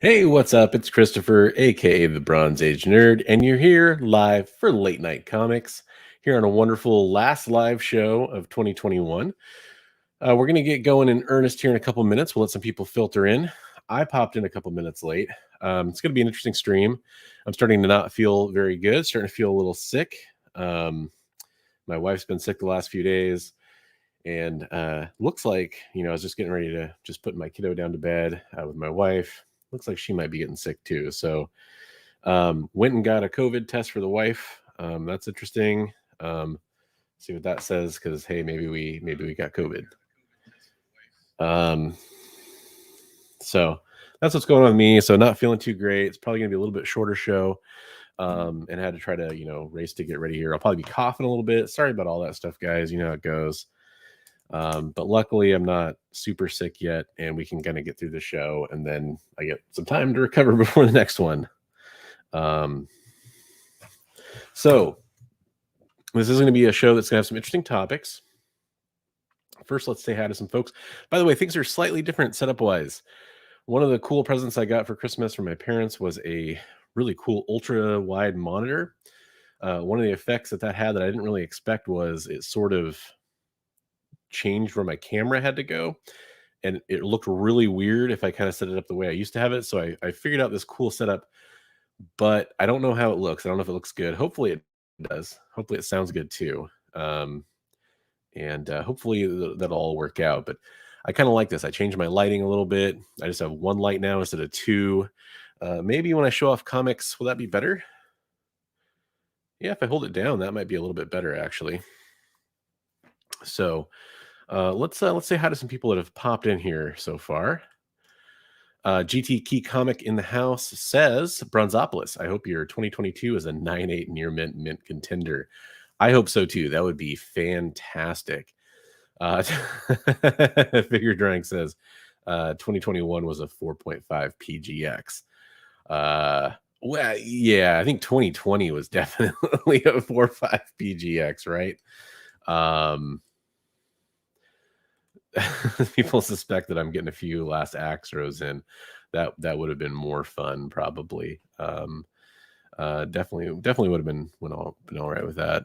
Hey, what's up? It's Christopher, aka the Bronze Age Nerd, and you're here live for Late Night Comics here on a wonderful last live show of 2021. We're going to get going in earnest here in a couple minutes. We'll let some people filter in. I popped in a couple minutes late. It's going to be an interesting stream. I'm starting to not feel very good, starting to feel a little sick. My wife's been sick the last few days. And looks like, I was just getting ready to just put my kiddo down to bed with my wife. Looks like she might be getting sick too. So went and got a COVID test for the wife. That's interesting. See what that says, because hey, maybe we got COVID. So that's what's going on with me. So not feeling too great. It's probably gonna be a little bit shorter show. And had to try to race to get ready here. I'll probably be coughing a little bit. Sorry about all that stuff, guys. You know how it goes. But luckily I'm not super sick yet, and we can kind of get through the show, and then I get some time to recover before the next one. So this is going to be a show that's going to have some interesting topics. First, let's say hi to some folks. By the way, things are slightly different setup wise. One of the cool presents I got for Christmas from my parents was a really cool ultra wide monitor. One of the effects that had that I didn't really expect was it sort of changed where my camera had to go, and it looked really weird if I kind of set it up the way I used to have it. So I figured out this cool setup, but I don't know how it looks. I don't know if it looks good. Hopefully it does. Hopefully it sounds good too. And hopefully that'll all work out. But I kind of like this. I changed my lighting a little bit. I just have one light now instead of two. Maybe when I show off comics, will that be better? Yeah, if I hold it down, that might be a little bit better actually. So let's say hi to some people that have popped in here so far. GT Key Comic in the house says, Bronzopolis, I hope your 2022 is a 9.8 near mint contender. I hope so too. That would be fantastic. Figure Drawing says 2021 was a 4.5 PGX. Well, yeah, I think 2020 was definitely a 4.5 PGX, right? People suspect that I'm getting a few last Axros in. That would have been more fun, probably. Definitely would have been all right with that.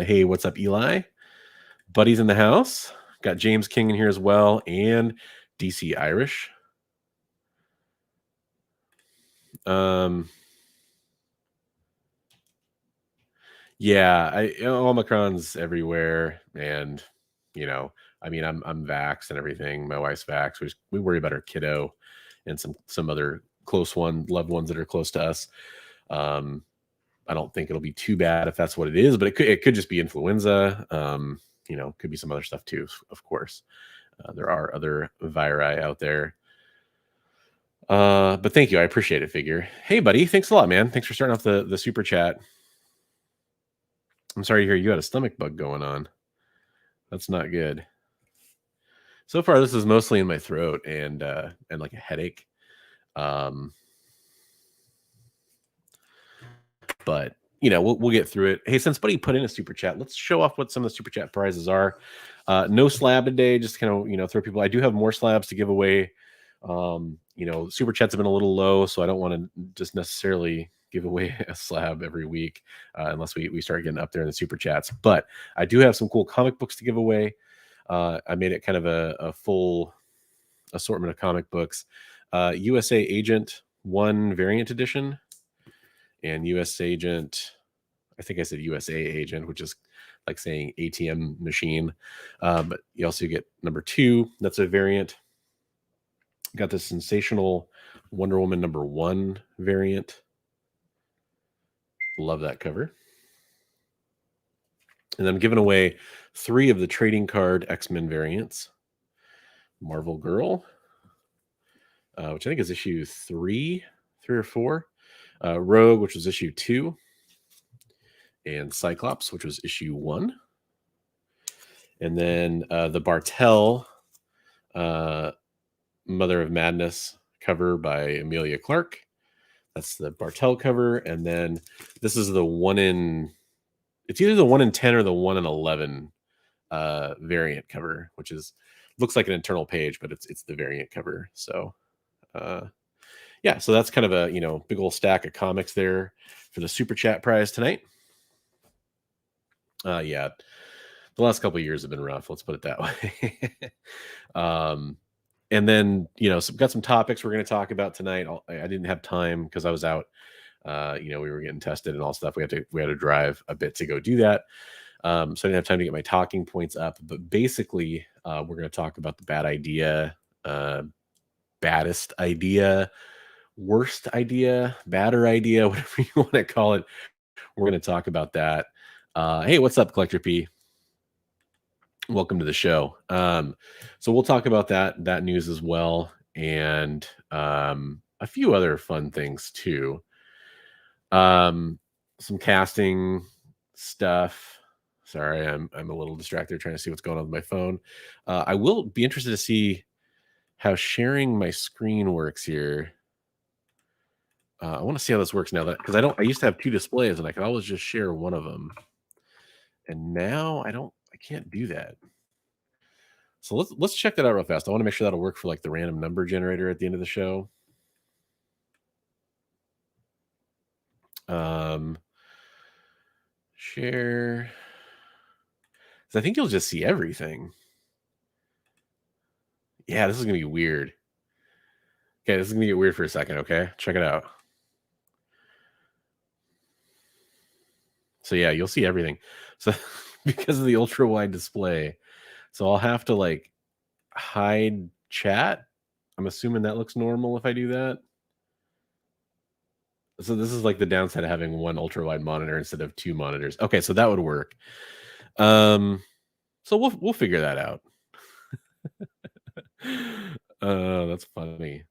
Hey, what's up, Eli? Buddy's in the house. Got James King in here as well, and DC Irish. Yeah, Omicron's everywhere, and I'm vaxxed and everything. My wife's vaxxed. We worry about our kiddo and some other loved ones that are close to us. I don't think it'll be too bad if that's what it is, but it could just be influenza. Could be some other stuff too, of course. There are other viri out there. But thank you. I appreciate it, Figure. Hey, buddy. Thanks a lot, man. Thanks for starting off the super chat. I'm sorry to hear you had a stomach bug going on. That's not good. So far, this is mostly in my throat and like a headache. But we'll get through it. Hey, since Buddy put in a super chat, let's show off what some of the super chat prizes are. No slab today, just kind of throw people. I do have more slabs to give away. Super chats have been a little low, so I don't want to just necessarily give away a slab every week unless we start getting up there in the super chats. But I do have some cool comic books to give away. I made it kind of a full assortment of comic books. USA Agent 1 variant edition and US Agent, I think I said USA Agent, which is like saying ATM machine. But you also get number 2. That's a variant. Got the Sensational Wonder Woman number 1 variant. Love that cover. And I'm giving away 3 of the trading card X-Men variants. Marvel Girl, which I think is issue 3 or 4. Rogue, which was issue 2. And Cyclops, which was issue 1. And then the Bartel Mother of Madness cover by Amelia Clark. That's the Bartel cover. And then this is it's either the 1 in 10 or the 1 in 11 variant cover, which is looks like an internal page, but it's the variant cover. So yeah, so that's kind of a big old stack of comics there for the super chat prize tonight. Yeah, the last couple of years have been rough. Let's put it that way. And then got some topics we're going to talk about tonight. I didn't have time because I was out. We were getting tested and all stuff. We had to drive a bit to go do that. So I didn't have time to get my talking points up. But basically, we're going to talk about the bad idea, baddest idea, worst idea, badder idea, whatever you want to call it. We're going to talk about that. Hey, what's up, Collector P? Welcome to the show. So we'll talk about that news as well, and a few other fun things too. Some casting stuff. Sorry, I'm a little distracted trying to see what's going on with my phone. I will be interested to see how sharing my screen works here. I want to see how this works now, that because I used to have two displays and I could always just share one of them, and now I can't do that. So let's check that out real fast. I want to make sure that'll work for like the random number generator at the end of the show. Share. So I think you'll just see everything. Yeah, this is gonna be weird. Okay, this is gonna get weird for a second. Okay, check it out. So yeah, you'll see everything. So because of the ultra wide display, so I'll have to like hide chat. I'm assuming that looks normal if I do that. So this is like the downside of having one ultra wide monitor instead of two monitors. Okay, so that would work. So we'll figure that out. That's funny.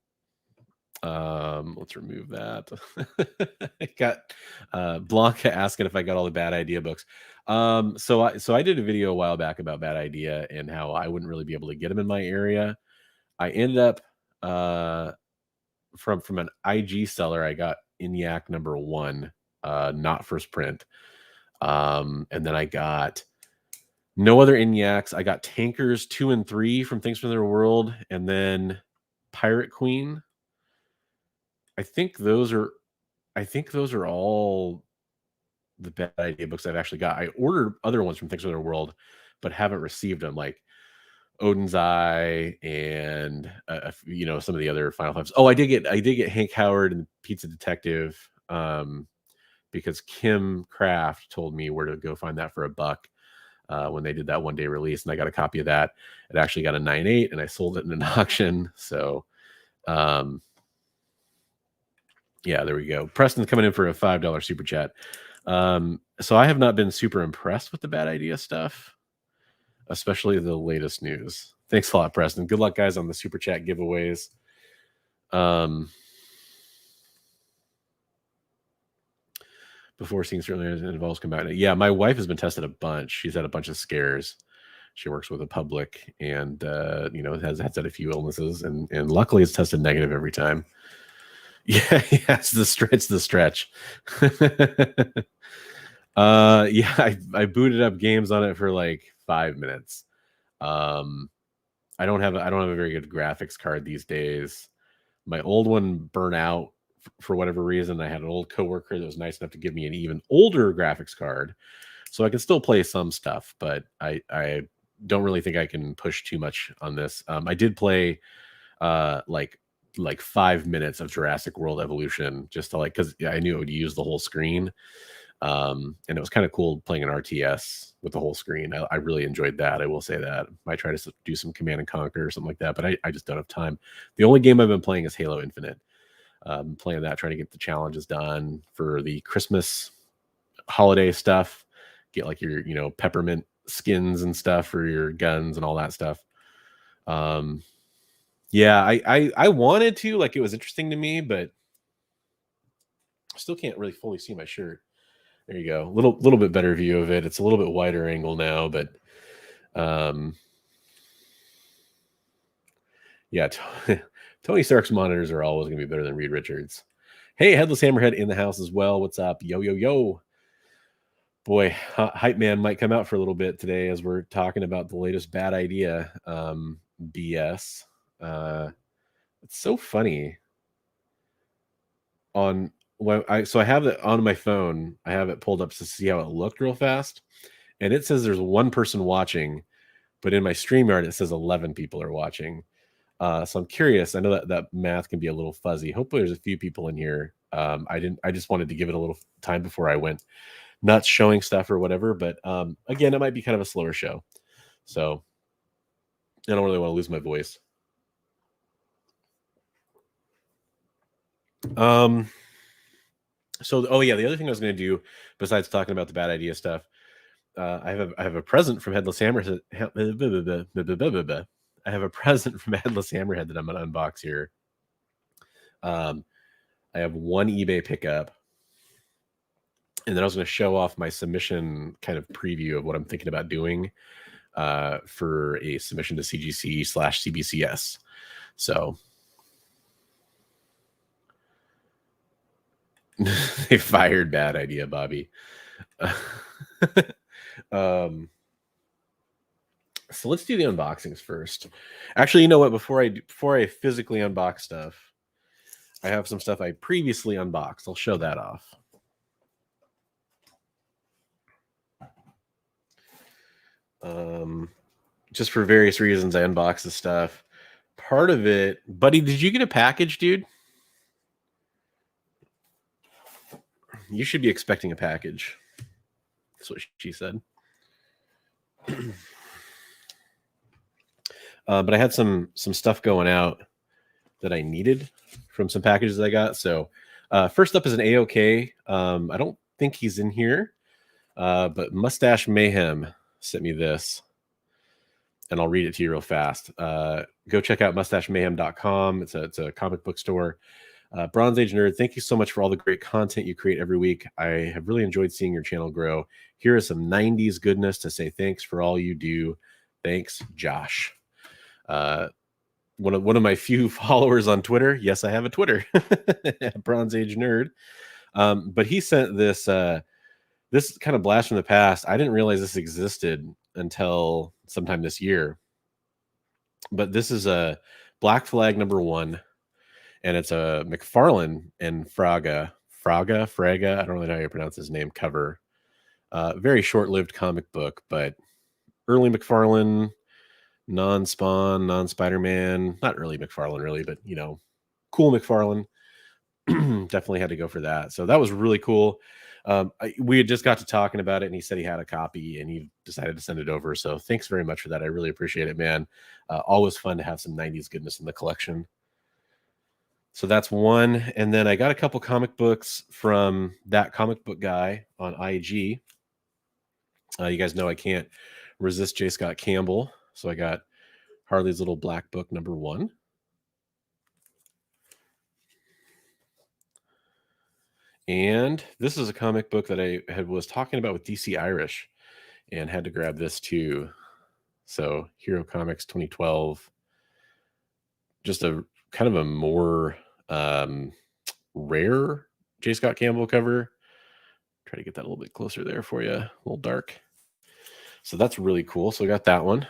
Let's remove that. I got Blanca asking if I got all the bad idea books. So I did a video a while back about bad idea and how I wouldn't really be able to get them in my area. I ended up from an IG seller, I got ENIAC #1, not first print. And then I got no other ENIACs. I got Tankers 2 and 3 from Things from Their World, and then Pirate Queen. I think those are all the bad idea books I've actually got. I ordered other ones from Things from Their World, but haven't received them, like Odin's Eye and some of the other Final Fives. Oh, I did get Hank Howard and Pizza Detective, because Kim Craft told me where to go find that for $1 when they did that one day release, and I got a copy of that. It actually got a 9.8, and I sold it in an auction. So yeah, there we go. Preston's coming in for a $5 super chat. So I have not been super impressed with the bad idea stuff, especially the latest news. Thanks a lot, Preston. Good luck, guys, on the super chat giveaways. Before seeing certainly involves combatant. Yeah, my wife has been tested a bunch. She's had a bunch of scares. She works with the public and has had a few illnesses, and luckily it's tested negative every time. Yeah, it's the stretch. Yeah, I booted up games on it for like 5 minutes. I don't have a very good graphics card these days. My old one burnt out for whatever reason. I had an old coworker that was nice enough to give me an even older graphics card, so I can still play some stuff, but I don't really think I can push too much on this. I did play like 5 minutes of Jurassic World Evolution just to because I knew it would use the whole screen. And it was kind of cool playing an RTS with the whole screen. I really enjoyed that. I will say that. Might try to do some Command and Conquer or something like that, but I just don't have time. The only game I've been playing is Halo Infinite. Playing that, trying to get the challenges done for the Christmas holiday stuff. Get like your peppermint skins and stuff for your guns and all that stuff. Yeah, I wanted to, like, it was interesting to me, but I still can't really fully see my shirt. There you go. Little bit better view of it. It's a little bit wider angle now, but yeah, Tony Stark's monitors are always going to be better than Reed Richards. Hey, Headless Hammerhead in the house as well. What's up? Yo. Boy, Hype Man might come out for a little bit today as we're talking about the latest bad idea. BS. It's so funny. I have it on my phone. I have it pulled up to see how it looked real fast, and it says there's one person watching, but in my StreamYard it says 11 people are watching. So I'm curious. I know that math can be a little fuzzy. Hopefully there's a few people in here. I just wanted to give it a little time before I went nuts showing stuff or whatever. But again, it might be kind of a slower show. So I don't really want to lose my voice. The other thing I was going to do, besides talking about the bad idea stuff, I have a present from Headless Hammerhead. I have a present from Headless Hammerhead that I'm going to unbox here. I have one eBay pickup, and then I was going to show off my submission kind of preview of what I'm thinking about doing for a submission to CGC/CBCS. So they fired bad idea, Bobby. So let's do the unboxings first. Actually, you know what? Before I physically unbox stuff, I have some stuff I previously unboxed. I'll show that off. Just for various reasons, I unboxed the stuff. Part of it, buddy, did you get a package, dude? You should be expecting a package. That's what she said. But I had some stuff going out that I needed from some packages I got. So first up is an AOK. I don't think he's in here, but Mustache Mayhem sent me this, and I'll read it to you real fast. Go check out mustachemayhem.com. It's a comic book store. Bronze Age Nerd, thank you so much for all the great content you create every week. I have really enjoyed seeing your channel grow. Here is some 90s goodness to say thanks for all you do. Thanks, Josh. One of my few followers on Twitter. Yes, I have a Twitter, Bronze Age Nerd. But he sent this this kind of blast from the past. I didn't realize this existed until sometime this year. But this is a Black Flag #1, and it's a McFarlane and Fraga. I don't really know how you pronounce his name. Cover. Very short-lived comic book, but early McFarlane. Non-Spawn, non-Spider-Man, not early McFarlane really, but cool McFarlane. Definitely had to go for that. So that was really cool. We had just got to talking about it, and he said he had a copy, and he decided to send it over. So thanks very much for that. I really appreciate it, man. Always fun to have some 90s goodness in the collection. So that's one. And then I got a couple comic books from that comic book guy on IG. You guys know I can't resist J. Scott Campbell. So I got Harley's Little Black Book #1. And this is a comic book that I was talking about with DC Irish and had to grab this too. So Hero Comics 2012. Just a kind of a more rare J. Scott Campbell cover. Try to get that a little bit closer there for you. A little dark. So that's really cool. So I got that one.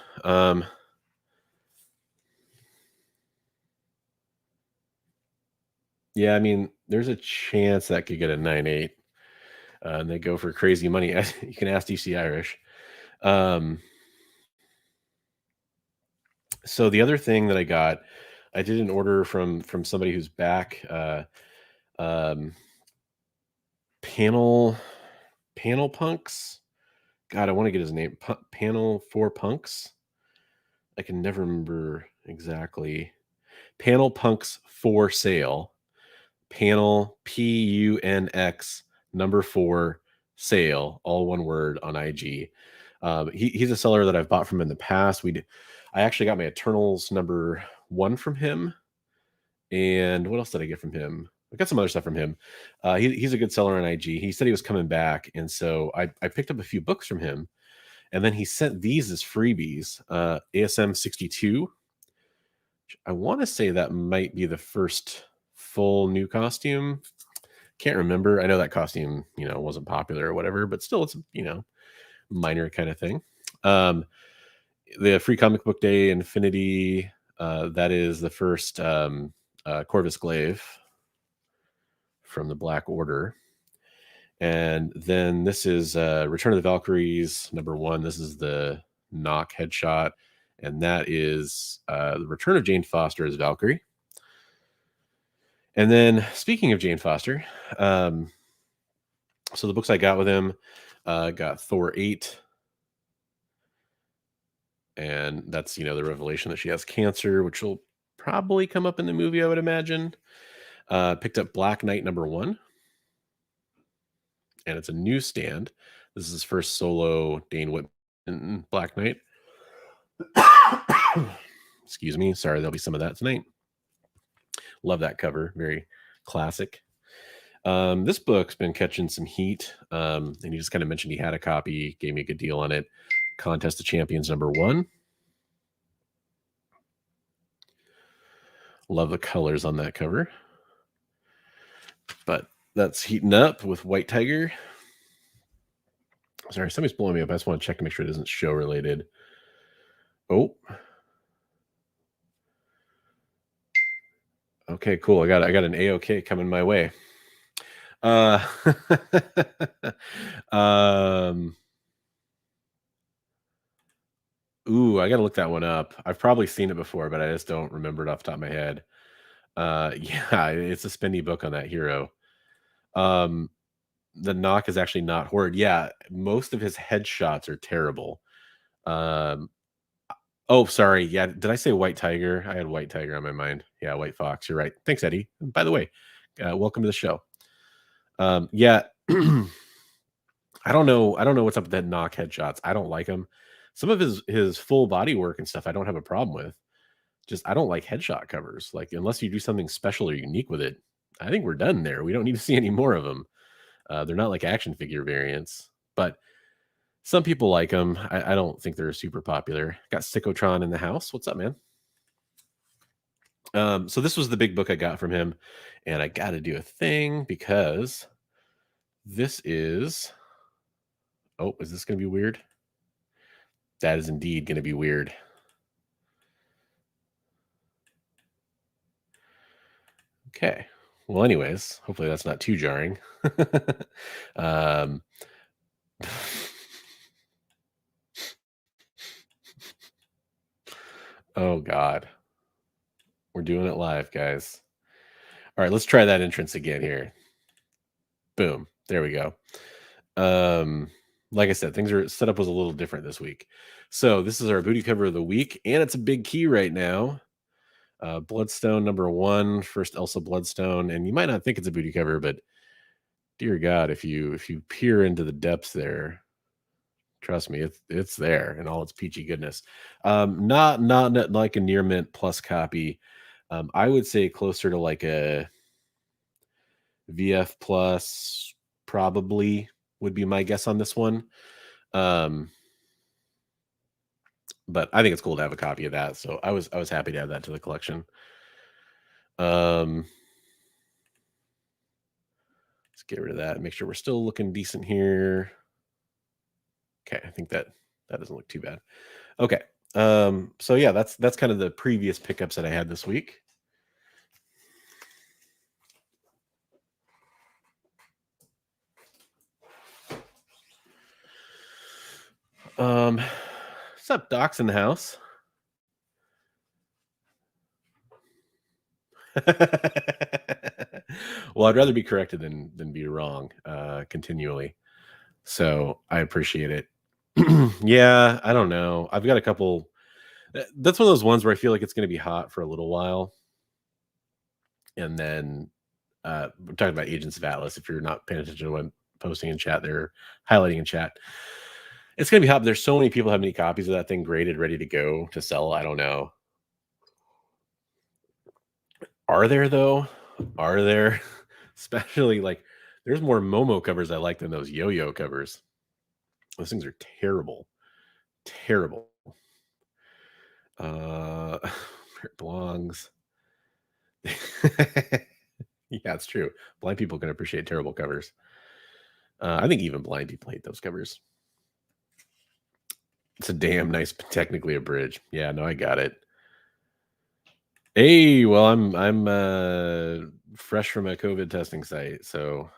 Yeah, I mean, there's a chance that could get a 9.8. And they go for crazy money. You can ask DC Irish. So the other thing that I did an order from somebody who's back. Panel Punks. God, I want to get his name. Panel 4 Punks. I can never remember exactly. Panel Punks for sale. Panel PUNX #4 sale. All one word on IG. He's a seller that I've bought from in the past. I actually got my Eternals #1 from him. And what else did I get from him? I got some other stuff from him. He's a good seller on IG. He said he was coming back, and so I picked up a few books from him. And then he sent these as freebies. ASM 62. I want to say that might be the first full new costume. Can't remember. I know that costume, wasn't popular or whatever, but still, it's minor kind of thing. the Free Comic Book Day Infinity. That is the first Corvus Glaive from the Black Order. And then this is Return of the Valkyries #1. This is the knock headshot. And that is the Return of Jane Foster as Valkyrie. And then speaking of Jane Foster, so the books I got with him, got Thor 8. And that's, the revelation that she has cancer, which will probably come up in the movie, I would imagine. Picked up Black Knight #1. And it's a newsstand. This is his first solo Dane Whitman Black Knight. Excuse me. Sorry, there'll be some of that tonight. Love that cover. Very classic. This book's been catching some heat. And he just kind of mentioned he had a copy, gave me a good deal on it. Contest of Champions #1. Love the colors on that cover. But that's heating up with White Tiger. Sorry, somebody's blowing me up. I just want to check to make sure it isn't show related. Oh. Okay, cool. I got an A-OK coming my way. Ooh, I gotta look that one up. I've probably seen it before, but I just don't remember it off the top of my head. Yeah, it's a spendy book on that hero. The knock is actually not horrid. Yeah, most of his headshots are terrible. Oh, sorry. Yeah, did I say White Tiger? I had White Tiger on my mind. Yeah, White Fox. You're right. Thanks, Eddie. And by the way, welcome to the show. Yeah, I don't know what's up with that knock headshots. I don't like them. Some of his full body work and stuff I don't have a problem with. Just I don't like headshot covers. Like unless you do something special or unique with it, I think we're done there. We don't need to see any more of them. They're not like action figure variants, but some people like them. I don't think they're super popular. Got Sickotron in the house. What's up, man? So this was the big book I got from him, and I got to do a thing because this is. Oh, is this going to be weird? That is indeed going to be weird. Okay. Well, anyways, hopefully that's not too jarring. Oh, God. We're doing it live, guys. All right, let's try that entrance again here. Boom. There we go. Like I said, setup was a little different this week. So this is our booty cover of the week, and it's a big key right now. Bloodstone #1, first Elsa Bloodstone, and you might not think it's a booty cover, but dear God, if you peer into the depths there, trust me, it's there in all its peachy goodness. Not like a near mint plus copy. I would say closer to like a VF plus, probably would be my guess on this one. But I think it's cool to have a copy of that, so I was happy to add that to the collection. Let's get rid of that. Make sure we're still looking decent here. Okay, I think that doesn't look too bad. Okay, so yeah, that's kind of the previous pickups that I had this week. What's up, Doc's in the house? Well, I'd rather be corrected than be wrong continually. So I appreciate it. Yeah, I don't know. I've got a couple. That's one of those ones where I feel like it's going to be hot for a little while. And then we're talking about Agents of Atlas. If you're not paying attention to what I'm posting in chat, they're highlighting in chat. It's going to be hot. But there's so many people have many copies of that thing graded, ready to go to sell. I don't know. Are there though? Are there? Especially like there's more Momo covers I like than those Yo-Yo covers. Those things are terrible. Terrible. Where it belongs. Yeah, it's true. Blind people can appreciate terrible covers. I think even blind people hate those covers. It's a damn nice, technically a bridge. Yeah, no, I got it. Hey, well, I'm fresh from a COVID testing site, so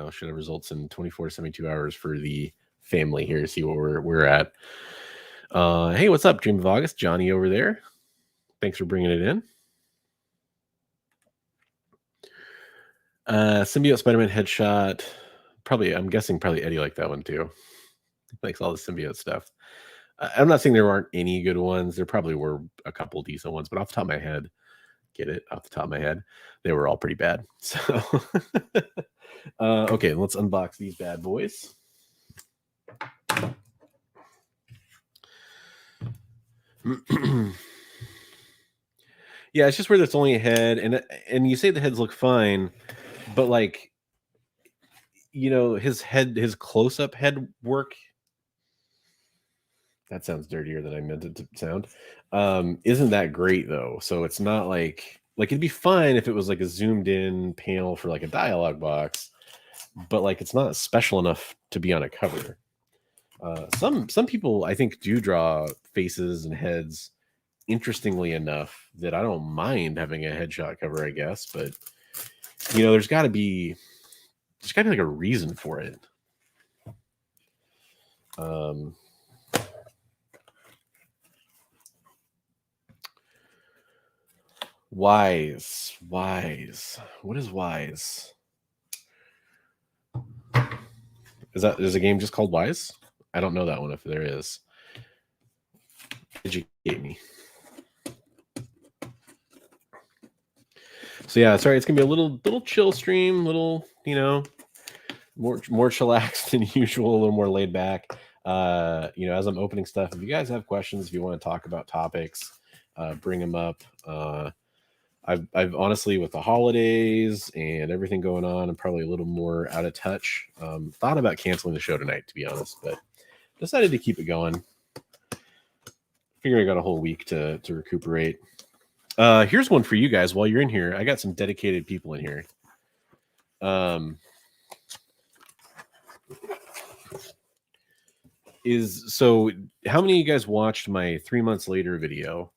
should have results in 24 to 72 hours for the family here. See what we're at. Hey, what's up, Dream of August? Johnny over there. Thanks for bringing it in. Symbiote Spider-Man headshot. Probably, I'm guessing probably Eddie liked that one too. He likes all the symbiote stuff. I'm not saying there aren't any good ones. There probably were a couple decent ones, but off the top of my head, off the top of my head, they were all pretty bad. So, okay, let's unbox these bad boys. Yeah, it's just where there's only a head, and you say the heads look fine, but like, you know, his close-up head work. That sounds dirtier than I meant it to sound. Isn't that great though? So it's not like it'd be fine if it was like a zoomed in panel for like a dialogue box, but like it's not special enough to be on a cover. Some people I think do draw faces and heads interestingly enough that I don't mind having a headshot cover, I guess, but you know, there's gotta be like a reason for it. Wise. What is Wise? Is a game just called Wise? I don't know that one if there is. Educate me. So yeah, sorry, it's gonna be a little chill stream, little, you know, more chillaxed than usual, a little more laid back. You know, as I'm opening stuff, if you guys have questions, if you want to talk about topics, bring them up. I've honestly, with the holidays and everything going on, I'm probably a little more out of touch. Thought about canceling the show tonight, to be honest, but decided to keep it going. Figure I got a whole week to recuperate. Here's one for you guys while you're in here. I got some dedicated people in here. So how many of you guys watched my 3 months later video?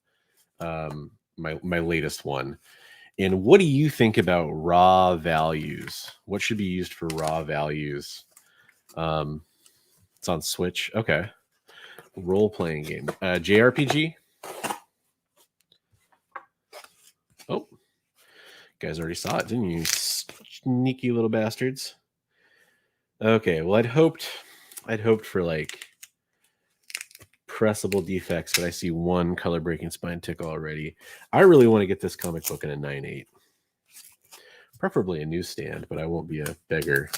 My latest one. And what do you think about raw values? What should be used for raw values? It's on Switch. Okay. Role-playing game. JRPG? Oh. You guys already saw it, didn't you? Sneaky little bastards. Okay, well, I'd hoped for like pressable defects, but I see one color breaking spine tickle already. I really want to get this comic book in a 9.8. Preferably a newsstand, but I won't be a beggar.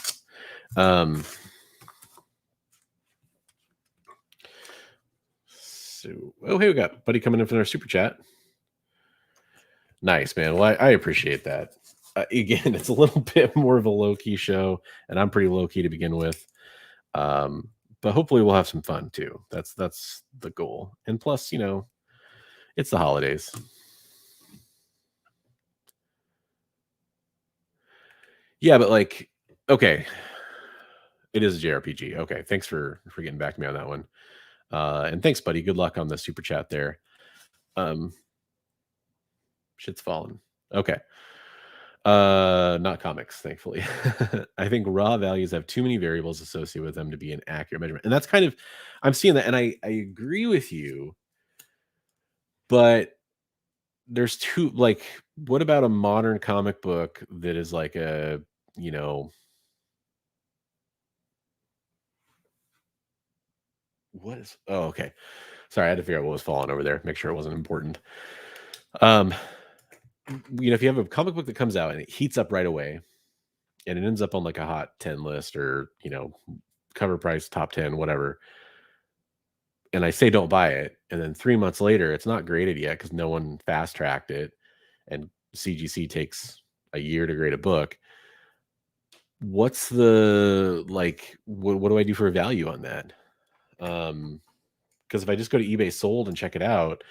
So, oh, hey, we got Buddy coming in from our super chat. Nice, man. Well, I appreciate that. Again, it's a little bit more of a low-key show, and I'm pretty low-key to begin with. But hopefully we'll have some fun too. That's the goal. And plus, you know, it's the holidays. Yeah, but like, okay, it is a JRPG. Okay, thanks for getting back to me on that one. And thanks, buddy. Good luck on the super chat there. Shit's fallen. Okay. Not comics, thankfully. I think raw values have too many variables associated with them to be an accurate measurement. And that's kind of, I'm seeing that, and I agree with you, but there's two, like, what about a modern comic book that is like a, you know, what is, oh, okay. Sorry, I had to figure out what was falling over there, make sure it wasn't important. You know, if you have a comic book that comes out and it heats up right away and it ends up on like a hot 10 list or, you know, cover price, top 10, whatever, and I say don't buy it, and then 3 months later it's not graded yet because no one fast tracked it, and CGC takes a year to grade a book. What's the, like, what do I do for a value on that? Because if I just go to eBay sold and check it out,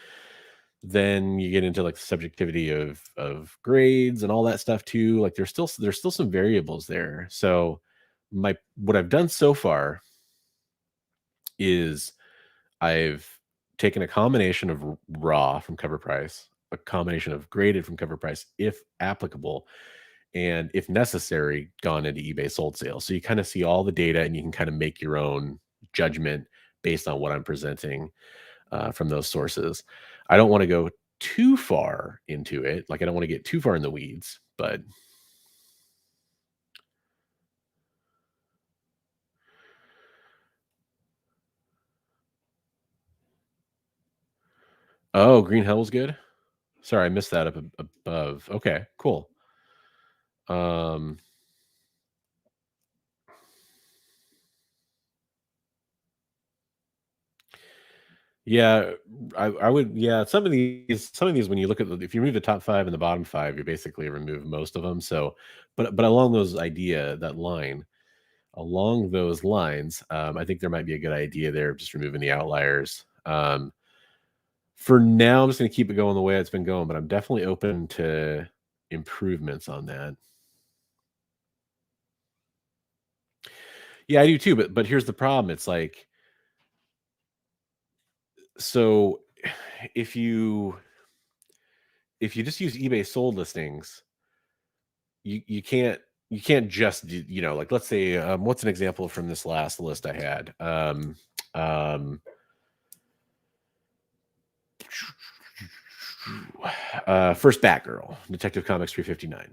then you get into like the subjectivity of grades and all that stuff too. Like there's still some variables there. So what I've done so far is I've taken a combination of raw from cover price, a combination of graded from cover price, if applicable, and if necessary, gone into eBay sold sales. So you kind of see all the data and you can kind of make your own judgment based on what I'm presenting from those sources. I don't want to go too far into it. Like, I don't want to get too far in the weeds, but oh, Green Hell was good. Sorry, I missed that up above. Okay, cool. Um, yeah, I would. Yeah, some of these, when you look at if you remove the top five and the bottom five, you basically remove most of them. So, but along that line, along those lines, I think there might be a good idea there of just removing the outliers. For now, I'm just going to keep it going the way it's been going, but I'm definitely open to improvements on that. Yeah, I do too. But here's the problem. It's like, so if you just use eBay sold listings, you can't just do, like, let's say, what's an example from this last list I had? First Batgirl, Detective Comics 359.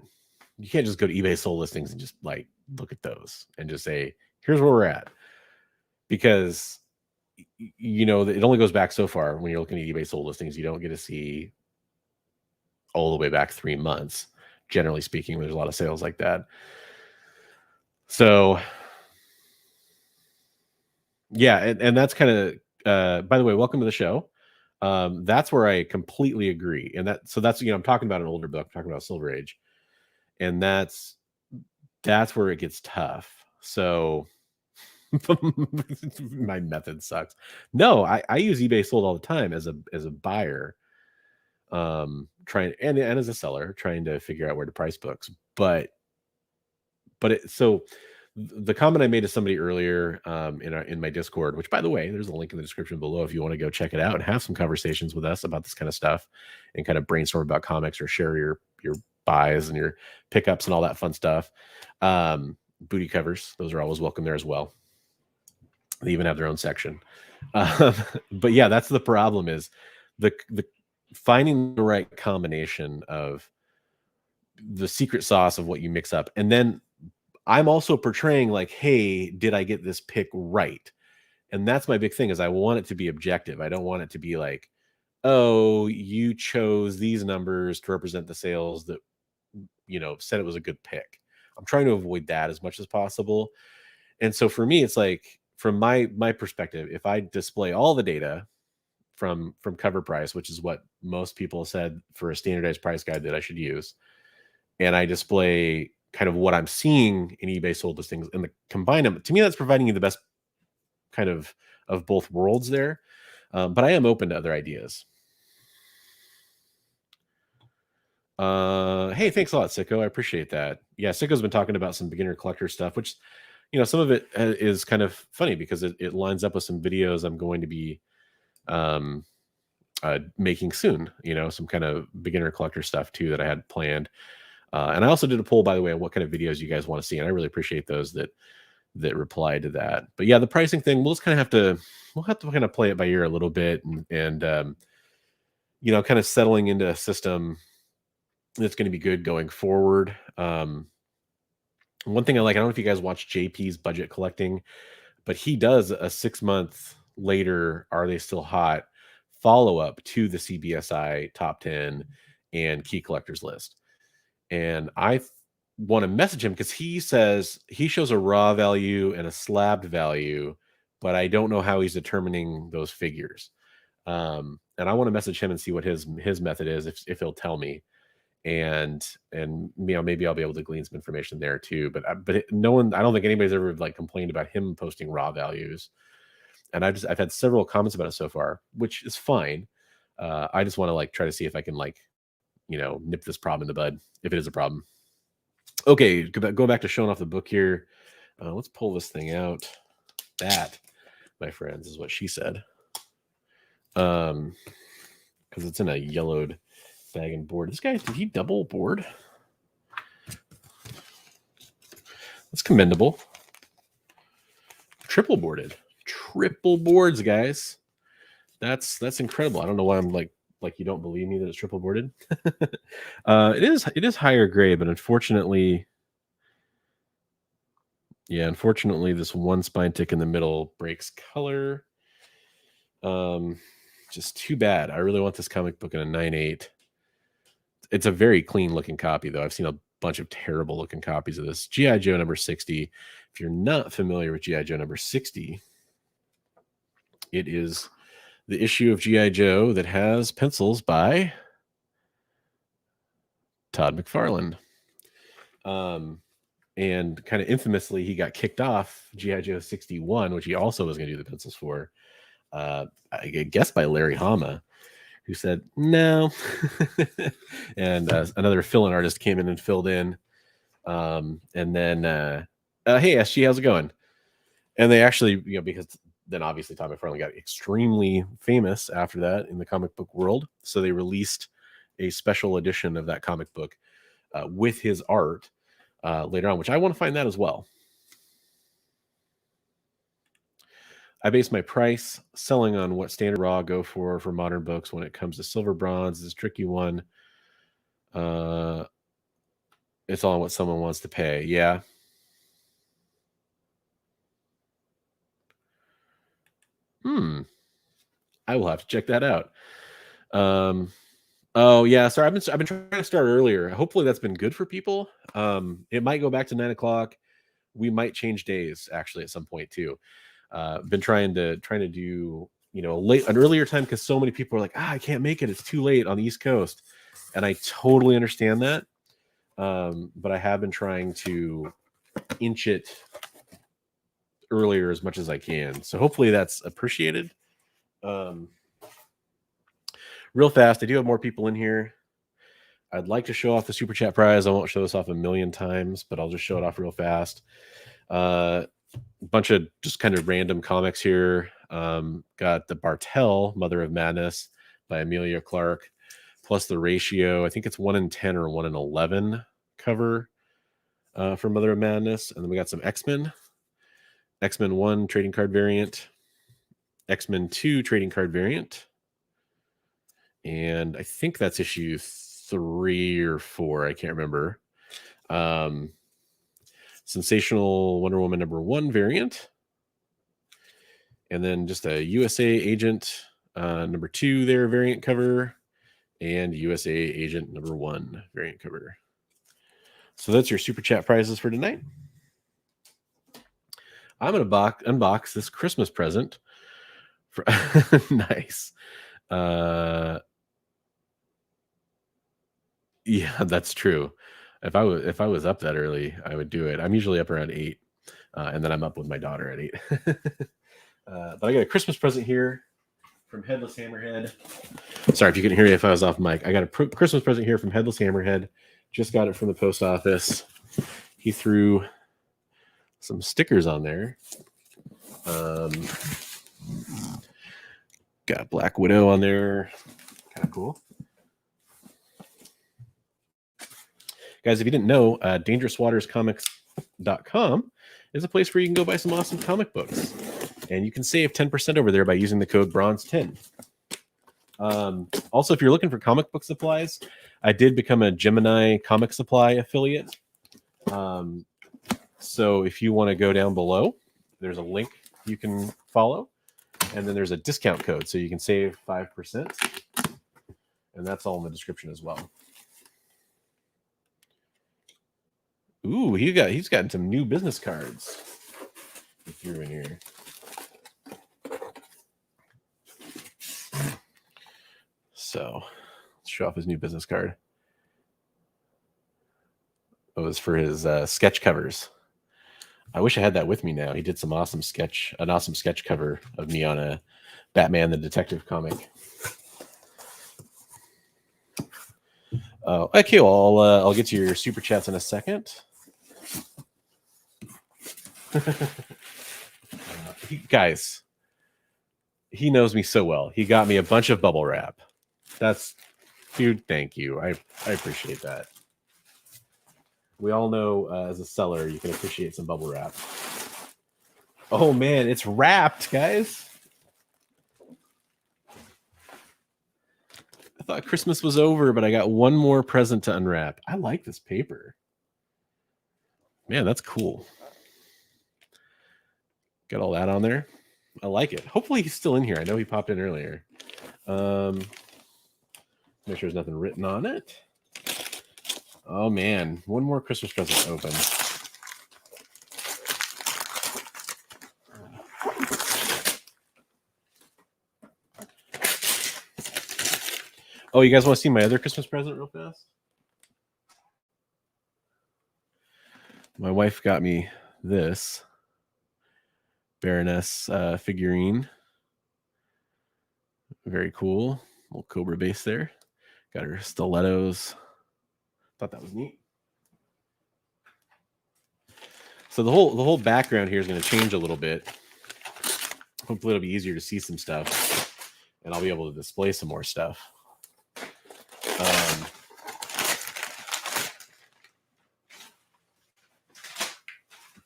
You can't just go to eBay sold listings and just like look at those and just say, here's where we're at, because it only goes back so far. When you're looking at eBay sold listings, you don't get to see all the way back 3 months, generally speaking. There's a lot of sales like that. So yeah, and that's kind of, by the way, welcome to the show. That's where I completely agree. And that's, I'm talking about an older book, I'm talking about Silver Age, and that's where it gets tough. So my method sucks. No, I use eBay sold all the time as a buyer, trying, and as a seller, trying to figure out where to price books. So the comment I made to somebody earlier, in my Discord, which, by the way, there's a link in the description below if you want to go check it out and have some conversations with us about this kind of stuff and kind of brainstorm about comics or share your buys and your pickups and all that fun stuff. Booty covers, those are always welcome there as well. They even have their own section. But yeah, that's the problem, is the finding the right combination of the secret sauce of what you mix up. And then I'm also portraying like, hey, did I get this pick right? And that's my big thing, is I want it to be objective. I don't want it to be like, oh, you chose these numbers to represent the sales that, said it was a good pick. I'm trying to avoid that as much as possible. And so for me, it's like, from my perspective, if I display all the data from cover price, which is what most people said for a standardized price guide that I should use, and I display kind of what I'm seeing in eBay sold listings and combine them, to me, that's providing you the best kind of both worlds there. But I am open to other ideas. Hey, thanks a lot, Sicko. I appreciate that. Yeah, Sicko's been talking about some beginner collector stuff, which, some of it is kind of funny because it lines up with some videos I'm going to be making soon. Some kind of beginner collector stuff too that I had planned. And I also did a poll, by the way, on what kind of videos you guys want to see, and I really appreciate those that replied to that. But yeah, the pricing thing, we'll have to kind of play it by ear a little bit, and kind of settling into a system that's going to be good going forward. One thing I like, I don't know if you guys watch JP's budget collecting, but he does a 6-month later, are they still hot, follow up to the CBSI top 10 and key collectors list. And I want to message him because he says he shows a raw value and a slabbed value, but I don't know how he's determining those figures. And I want to message him and see what his method is, if he'll tell me. And maybe I'll be able to glean some information there too. But no one, I don't think anybody's ever like complained about him posting raw values. And I've had several comments about it so far, which is fine. I just want to try to see if I can nip this problem in the bud, if it is a problem. Okay, go back to showing off the book here. Let's pull this thing out. That, my friends, is what she said. because it's in a yellowed bag and board. This guy, did he double board? That's commendable. Triple boarded. Triple boards, guys. That's incredible. I don't know why I'm like you don't believe me that it's triple boarded. It is higher grade, but unfortunately, this one spine tick in the middle breaks color. Just too bad. I really want this comic book in a 9.8. It's a very clean looking copy, though. I've seen a bunch of terrible looking copies of this. G.I. Joe number 60. If you're not familiar with G.I. Joe number 60, it is the issue of G.I. Joe that has pencils by Todd McFarlane. And kind of infamously, he got kicked off G.I. Joe 61, which he also was going to do the pencils for, I guess by Larry Hama, who said no. And another fill-in artist came in and filled in. And then, hey, SG, how's it going? And they actually, because then obviously Todd McFarlane got extremely famous after that in the comic book world. So they released a special edition of that comic book with his art later on, which I want to find that as well. I base my price selling on what standard raw go for modern books. When it comes to silver bronze, this tricky one. It's all on what someone wants to pay. Yeah. I will have to check that out. Oh yeah, sorry. I've been trying to start earlier. Hopefully that's been good for people. It might go back to 9 o'clock. We might change days actually at some point too. Been trying to do an earlier time because so many people are like, I can't make it. It's too late on the East Coast, and I totally understand that. But I have been trying to inch it earlier as much as I can. So hopefully that's appreciated. Real fast, I do have more people in here. I'd like to show off the Super Chat prize. I won't show this off a million times, but I'll just show it off real fast. Bunch of just kind of random comics here. Got the Bartel, Mother of Madness by Amelia Clark, plus the Ratio. I think it's 1 in 10 or 1 in 11 cover for Mother of Madness. And then we got some X-Men. X-Men 1 trading card variant. X-Men 2 trading card variant. And I think that's issue 3 or 4. I can't remember. Sensational Wonder Woman number 1 variant. And then just a USA Agent number 2 there variant cover. And USA Agent number 1 variant cover. So that's your Super Chat prizes for tonight. I'm going to unbox this Christmas present. For nice. Yeah, that's true. If I was up that early, I would do it. I'm usually up around 8, and then I'm up with my daughter at 8. But I got a Christmas present here from Headless Hammerhead. Sorry if you couldn't hear me if I was off mic. I got a Christmas present here from Headless Hammerhead. Just got it from the post office. He threw some stickers on there. Got Black Widow on there. Kind of cool. Guys, if you didn't know, DangerousWatersComics.com is a place where you can go buy some awesome comic books. And you can save 10% over there by using the code BRONZE10. Also, if you're looking for comic book supplies, I did become a Gemini Comic Supply affiliate. So if you want to go down below, there's a link you can follow. And then there's a discount code, so you can save 5%. And that's all in the description as well. Ooh, he's gotten some new business cards. If you're in here. So let's show off his new business card. It was for his sketch covers. I wish I had that with me now. He did an awesome sketch cover of me on a Batman the Detective comic. Okay, well, I'll get to your super chats in a second. Guys, He knows me so well. He got me a bunch of bubble wrap. That's, dude, thank you. I appreciate that. We all know as a seller, you can appreciate some bubble wrap. Oh man, it's wrapped, guys. I thought Christmas was over, but I got one more present to unwrap. I like this paper. Man, that's cool. Got all that on there. I like it. Hopefully he's still in here. I know he popped in earlier. Make sure there's nothing written on it. Oh man, one more Christmas present to open. Oh, you guys want to see my other Christmas present real fast? My wife got me this Baroness figurine. Very cool. Little Cobra base there. Got her stilettos. Thought that was neat. So the whole background here is going to change a little bit. Hopefully it'll be easier to see some stuff, and I'll be able to display some more stuff.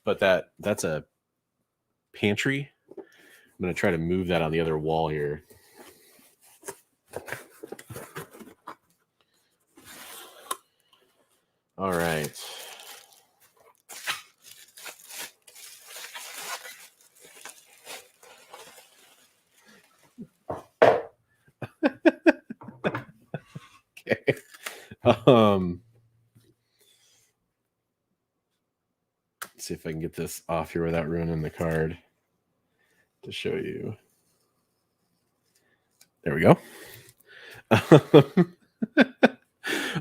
But that's a pantry. I'm going to try to move that on the other wall here. All right. Okay. Let's see if I can get this off here without ruining the card to show you. There we go.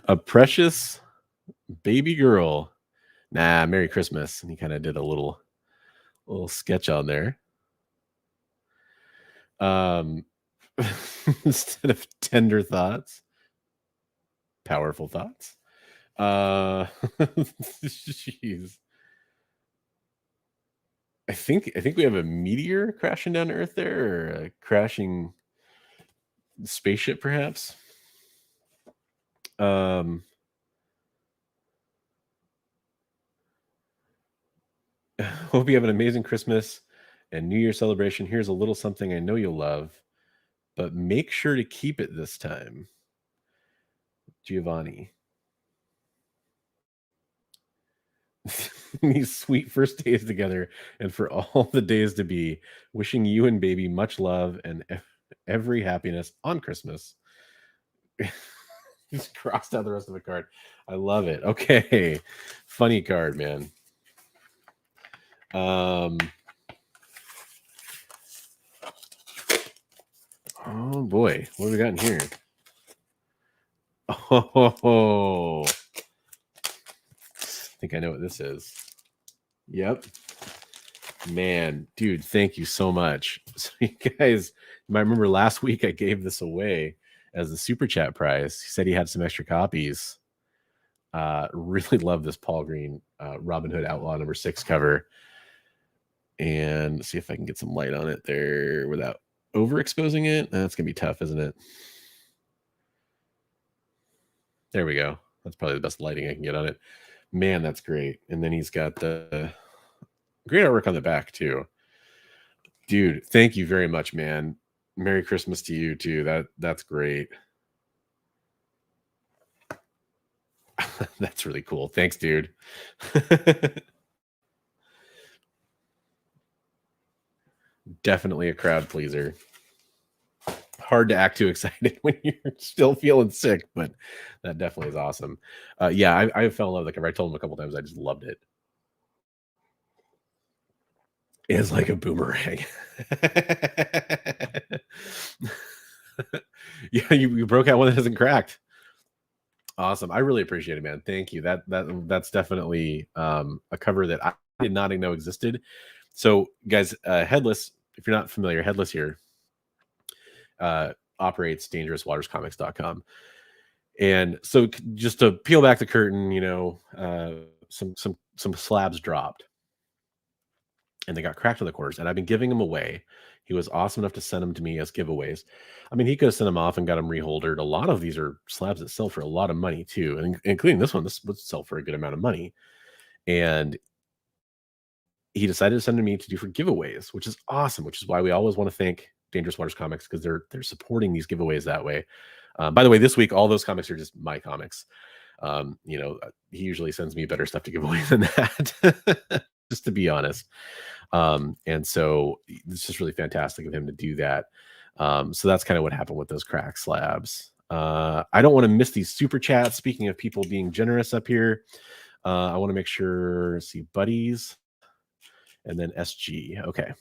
A precious baby girl. Nah, Merry Christmas. And he kind of did a little sketch on there. Instead of tender thoughts, powerful thoughts. Jeez. I think we have a meteor crashing down to Earth there, or a crashing spaceship, perhaps. Hope you have an amazing Christmas and New Year celebration. Here's a little something I know you'll love, but make sure to keep it this time. Giovanni. These sweet first days together, and for all the days to be, wishing you and baby much love and every happiness on Christmas. Just crossed out the rest of the card. I love it. Okay. Funny card, man. Oh boy, what have we got in here? Oh, I think I know what this is. Yep. Man, dude, thank you so much. So you guys, you might remember last week I gave this away as the super chat prize. He said he had some extra copies. Really love this Paul Green Robin Hood Outlaw #6 cover. And see if I can get some light on it there without overexposing it. That's gonna be tough, isn't it? There we go. That's probably the best lighting I can get on it. Man, that's great. And then he's got the great artwork on the back too. Dude, thank you very much, man. Merry Christmas to you too. That's great. That's really cool. Thanks, dude. Definitely a crowd pleaser. Hard to act too excited when you're still feeling sick, but that definitely is awesome. Yeah, I fell in love with the cover. I told him a couple times I just loved it. It's like a boomerang. Yeah, you broke out one that hasn't cracked. Awesome. I really appreciate it, man. Thank you. That's definitely a cover that I did not even know existed. So, guys, Headless, if you're not familiar, Headless here operates dangerouswaterscomics.com. And so just to peel back the curtain, some slabs dropped. and they got cracked in the corners, and I've been giving them away. He was awesome enough to send them to me as giveaways. I mean, he could have sent them off and got them reholdered. A lot of these are slabs that sell for a lot of money too, and including this one. This would sell for a good amount of money. And he decided to send them to me to do for giveaways, which is awesome. Which is why we always want to thank Dangerous Waters Comics, because they're supporting these giveaways that way. By the way, this week all those comics are just my comics. He usually sends me better stuff to give away than that, just to be honest. And so it's just really fantastic of him to do that. So that's kind of what happened with those crack slabs. I don't want to miss these super chats. Speaking of people being generous up here, I want to make sure, see buddies and then SG. Okay.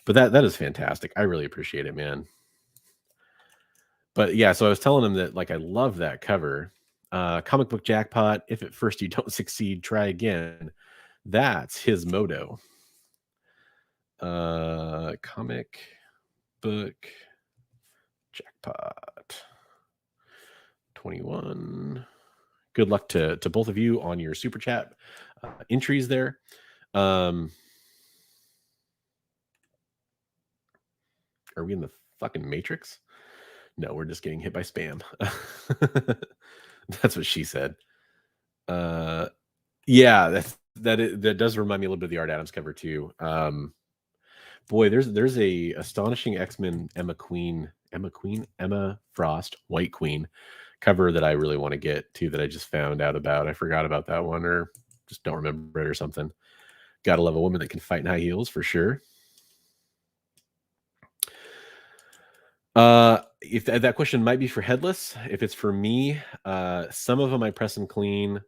But that is fantastic. I really appreciate it, man. But yeah, so I was telling him that, like, I love that cover. Comic book jackpot. If at first you don't succeed, try again. That's his motto. Comic book jackpot 21. Good luck to both of you on your super chat entries there. Are we in the fucking Matrix? No, we're just getting hit by spam. That's what she said. Yeah, that does remind me a little bit of the Art Adams cover too. Boy, there's a astonishing X-Men Emma Frost, White Queen cover that I really want to get to, that I just found out about. I forgot about that one, or just don't remember it or something. Gotta love a woman that can fight in high heels for sure. If that question might be for Headless. If it's for me, some of them I press and clean.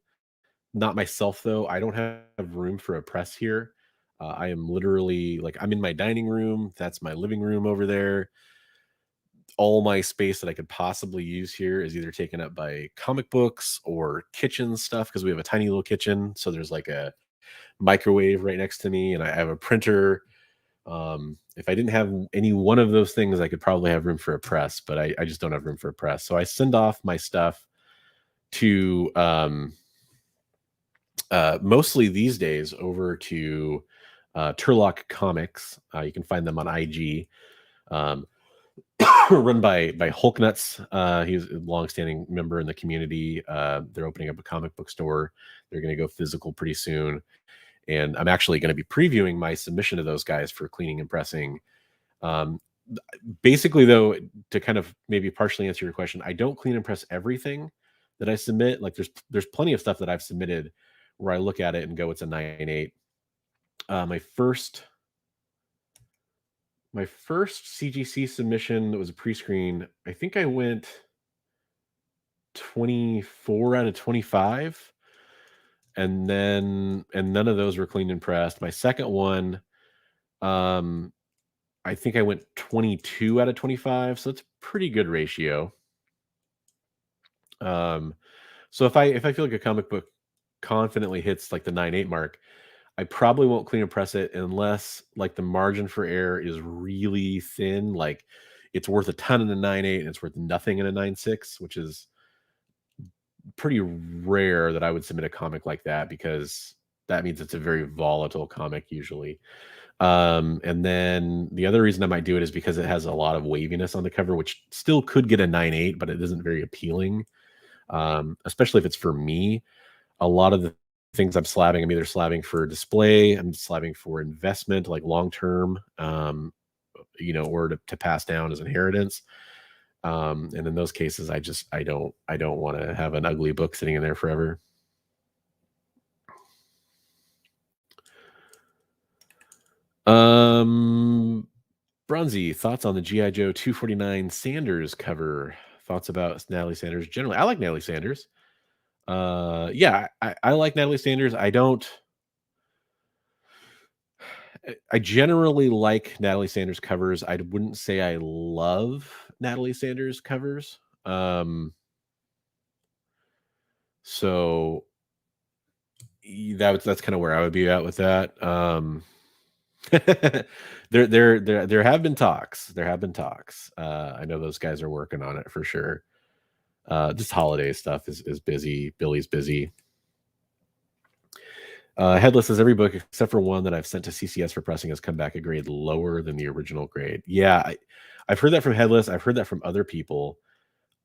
Not myself though. I don't have room for a press here. I am literally, like, I'm in my dining room. That's my living room over there. All my space that I could possibly use here is either taken up by comic books or kitchen stuff, because we have a tiny little kitchen. So there's like a microwave right next to me, and I have a printer. If I didn't have any one of those things, I could probably have room for a press, but I just don't have room for a press. So I send off my stuff to mostly these days over to Turlock Comics. You can find them on IG. Run by Hulk Nuts. He's a longstanding member in the community. They're opening up a comic book store. They're going to go physical pretty soon. And I'm actually going to be previewing my submission to those guys for cleaning and pressing. Basically, though, to kind of maybe partially answer your question, I don't clean and press everything that I submit. Like, there's plenty of stuff that I've submitted where I look at it and go, it's a 9.8. My first CGC submission that was a pre-screen, I think I went 24 out of 25. And none of those were cleaned and pressed. My second one, I think I went 22 out of 25. So it's a pretty good ratio. So if I feel like a comic book confidently hits like the 9.8 mark, I probably won't clean and press it unless, like, the margin for error is really thin. Like, it's worth a ton in a 9.8 and it's worth nothing in a 9.6, which is pretty rare that I would submit a comic like that, because that means it's a very volatile comic usually. And then the other reason I might do it is because it has a lot of waviness on the cover, which still could get a 9.8, but it isn't very appealing. Especially if it's for me. A lot of the things I'm slabbing, I'm either slabbing for display, I'm slabbing for investment, like long term, or to pass down as inheritance. And in those cases, I don't want to have an ugly book sitting in there forever. Bronzy, thoughts on the G.I. Joe 249 Sanders cover? Thoughts about Natalie Sanders generally? I like Natalie Sanders. Yeah, I like Natalie Sanders. I generally like Natalie Sanders covers. I wouldn't say I love Natalie Sanders covers. So that's kind of where I would be at with that. There have been talks. There have been talks. I know those guys are working on it for sure. Just holiday stuff is busy. Billy's busy. Headless says every book except for one that I've sent to CCS for pressing has come back a grade lower than the original grade. Yeah, I've heard that from Headless. I've heard that from other people.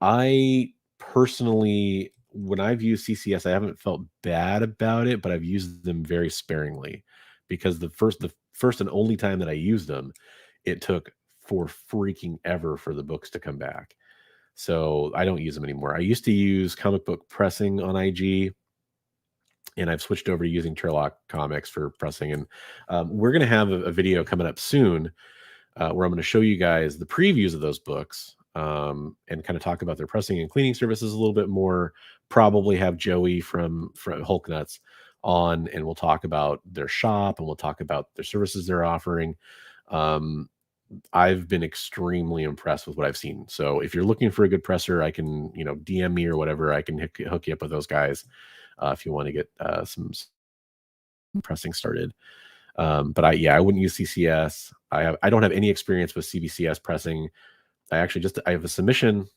I personally, when I've used CCS, I haven't felt bad about it, but I've used them very sparingly because the first and only time that I used them, it took for freaking ever for the books to come back. So I don't use them anymore. I used to use comic book pressing on IG, and I've switched over to using Turlock Comics for pressing. And we're going to have a video coming up soon where I'm going to show you guys the previews of those books and kind of talk about their pressing and cleaning services a little bit more. Probably have Joey from Hulk Nuts on, and we'll talk about their shop and we'll talk about their services they're offering. I've been extremely impressed with what I've seen. So if you're looking for a good presser, I can, DM me or whatever. I can hook you up with those guys if you want to get some pressing started. But I wouldn't use CCS. I don't have any experience with CBCS pressing. I have a submission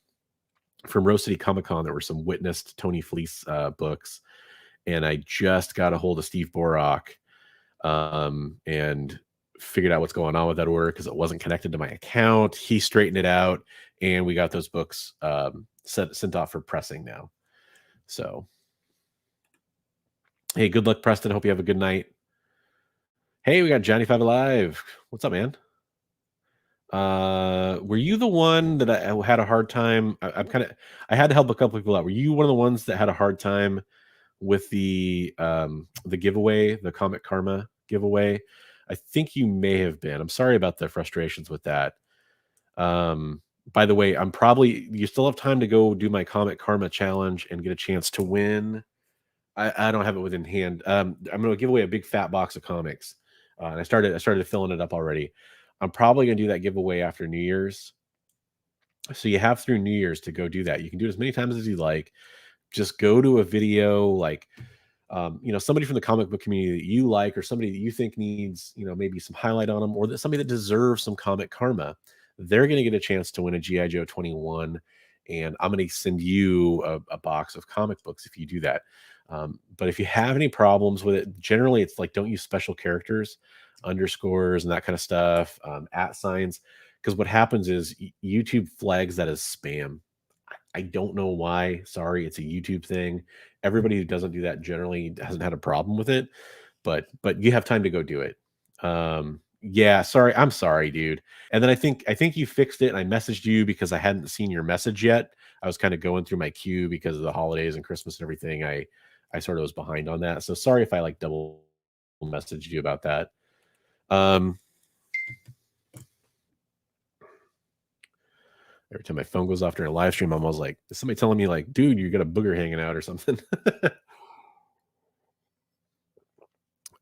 from Rose City Comic Con. There were some witnessed Tony Fleece books, and I just got a hold of Steve Borok and figured out what's going on with that order because it wasn't connected to my account. He straightened it out, and we got those books sent off for pressing now. So, hey, good luck, Preston. Hope you have a good night. Hey, we got Johnny Five Alive. What's up, man? Were you the one that I had a hard time? I had to help a couple people out. Were you one of the ones that had a hard time with the giveaway, the Comic Karma giveaway? I think you may have been. I'm sorry about the frustrations with that. By the way, you still have time to go do my Comic Karma challenge and get a chance to win. I don't have it within hand. I'm going to give away a big fat box of comics. And I started filling it up already. I'm probably going to do that giveaway after New Year's. So you have through New Year's to go do that. You can do it as many times as you like. Just go to a video like, somebody from the comic book community that you like, or somebody that you think needs, maybe some highlight on them, or somebody that deserves some Comic Karma. They're going to get a chance to win a G.I. Joe 21. And I'm going to send you a box of comic books if you do that. But if you have any problems with it, generally it's like, don't use special characters, underscores, and that kind of stuff, at signs, because what happens is YouTube flags that as spam. I don't know why. Sorry, it's a YouTube thing. Everybody who doesn't do that generally hasn't had a problem with it, but you have time to go do it. Yeah, sorry. I'm sorry, dude. And then I think you fixed it, and I messaged you because I hadn't seen your message yet. I was kind of going through my queue because of the holidays and Christmas and everything. I sort of was behind on that. So sorry if I like double messaged you about that. Every time my phone goes off during a live stream, I'm always like, is somebody telling me like, dude, you got a booger hanging out or something?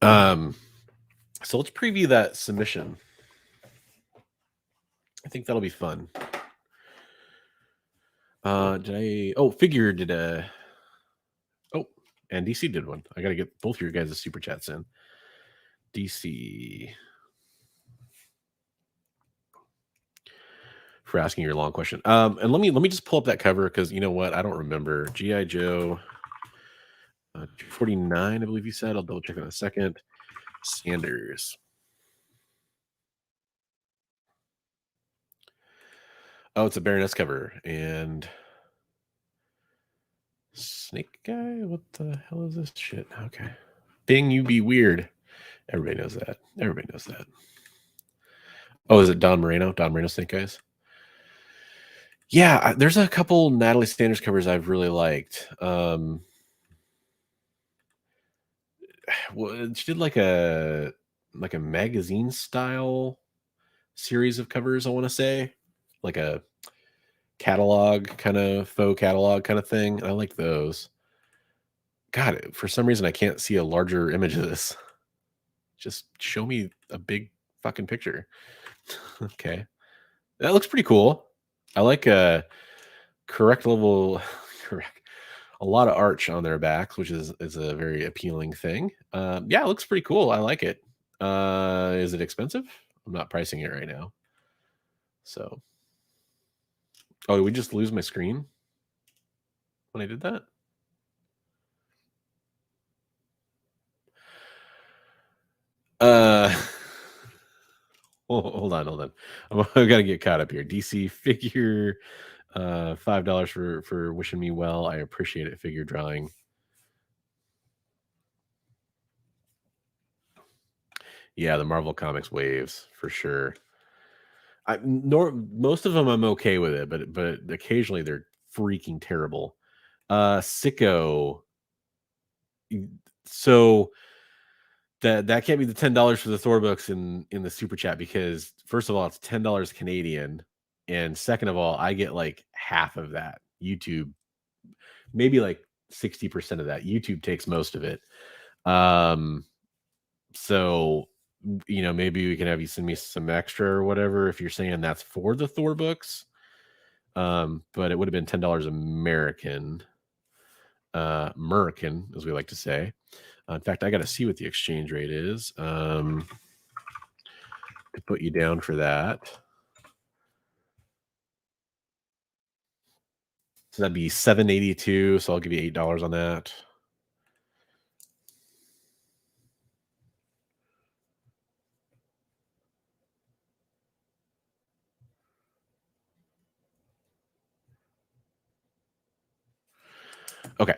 So let's preview that submission. I think that'll be fun. Figure did a. Oh, and DC did one. I got to get both of your guys' super chats in. DC. For asking your long question. And let me just pull up that cover because you know what? I don't remember. G.I. Joe 249, I believe you said. I'll double check in a second. Sanders. Oh, it's a Baroness cover. And Snake Guy? What the hell is this shit? Okay. Bing, you be weird. Everybody knows that. Everybody knows that. Oh, is it Don Moreno? Don Moreno Snake Eyes? Yeah, there's a couple Natalie Sanders covers I've really liked. Well, she did like a magazine style series of covers, I want to say. Like a catalog, kind of faux catalog kind of thing. I like those. God, for some reason I can't see a larger image of this. Just show me a big fucking picture. Okay. That looks pretty cool. I like a correct level correct. A lot of arch on their backs, which is a very appealing thing. Yeah, it looks pretty cool. I like it. Is it expensive? I'm not pricing it right now. So, oh, did we just lose my screen when I did that? Hold on. I've got to get caught up here. DC figure, $5 for wishing me well. I appreciate it. Figure drawing. Yeah, the Marvel Comics waves for sure. Most of them I'm okay with it, but occasionally they're freaking terrible. Sicko. So that can't be the $10 for the Thor books in the super chat, because first of all, it's $10 Canadian, and second of all, I get like half of that. YouTube, maybe like 60% of that. YouTube takes most of it. So maybe we can have you send me some extra or whatever if you're saying that's for the Thor books. But it would have been $10 American. American, as we like to say. In fact, I got to see what the exchange rate is to put you down for that. So that'd be $7.82. So I'll give you $8 on that. Okay.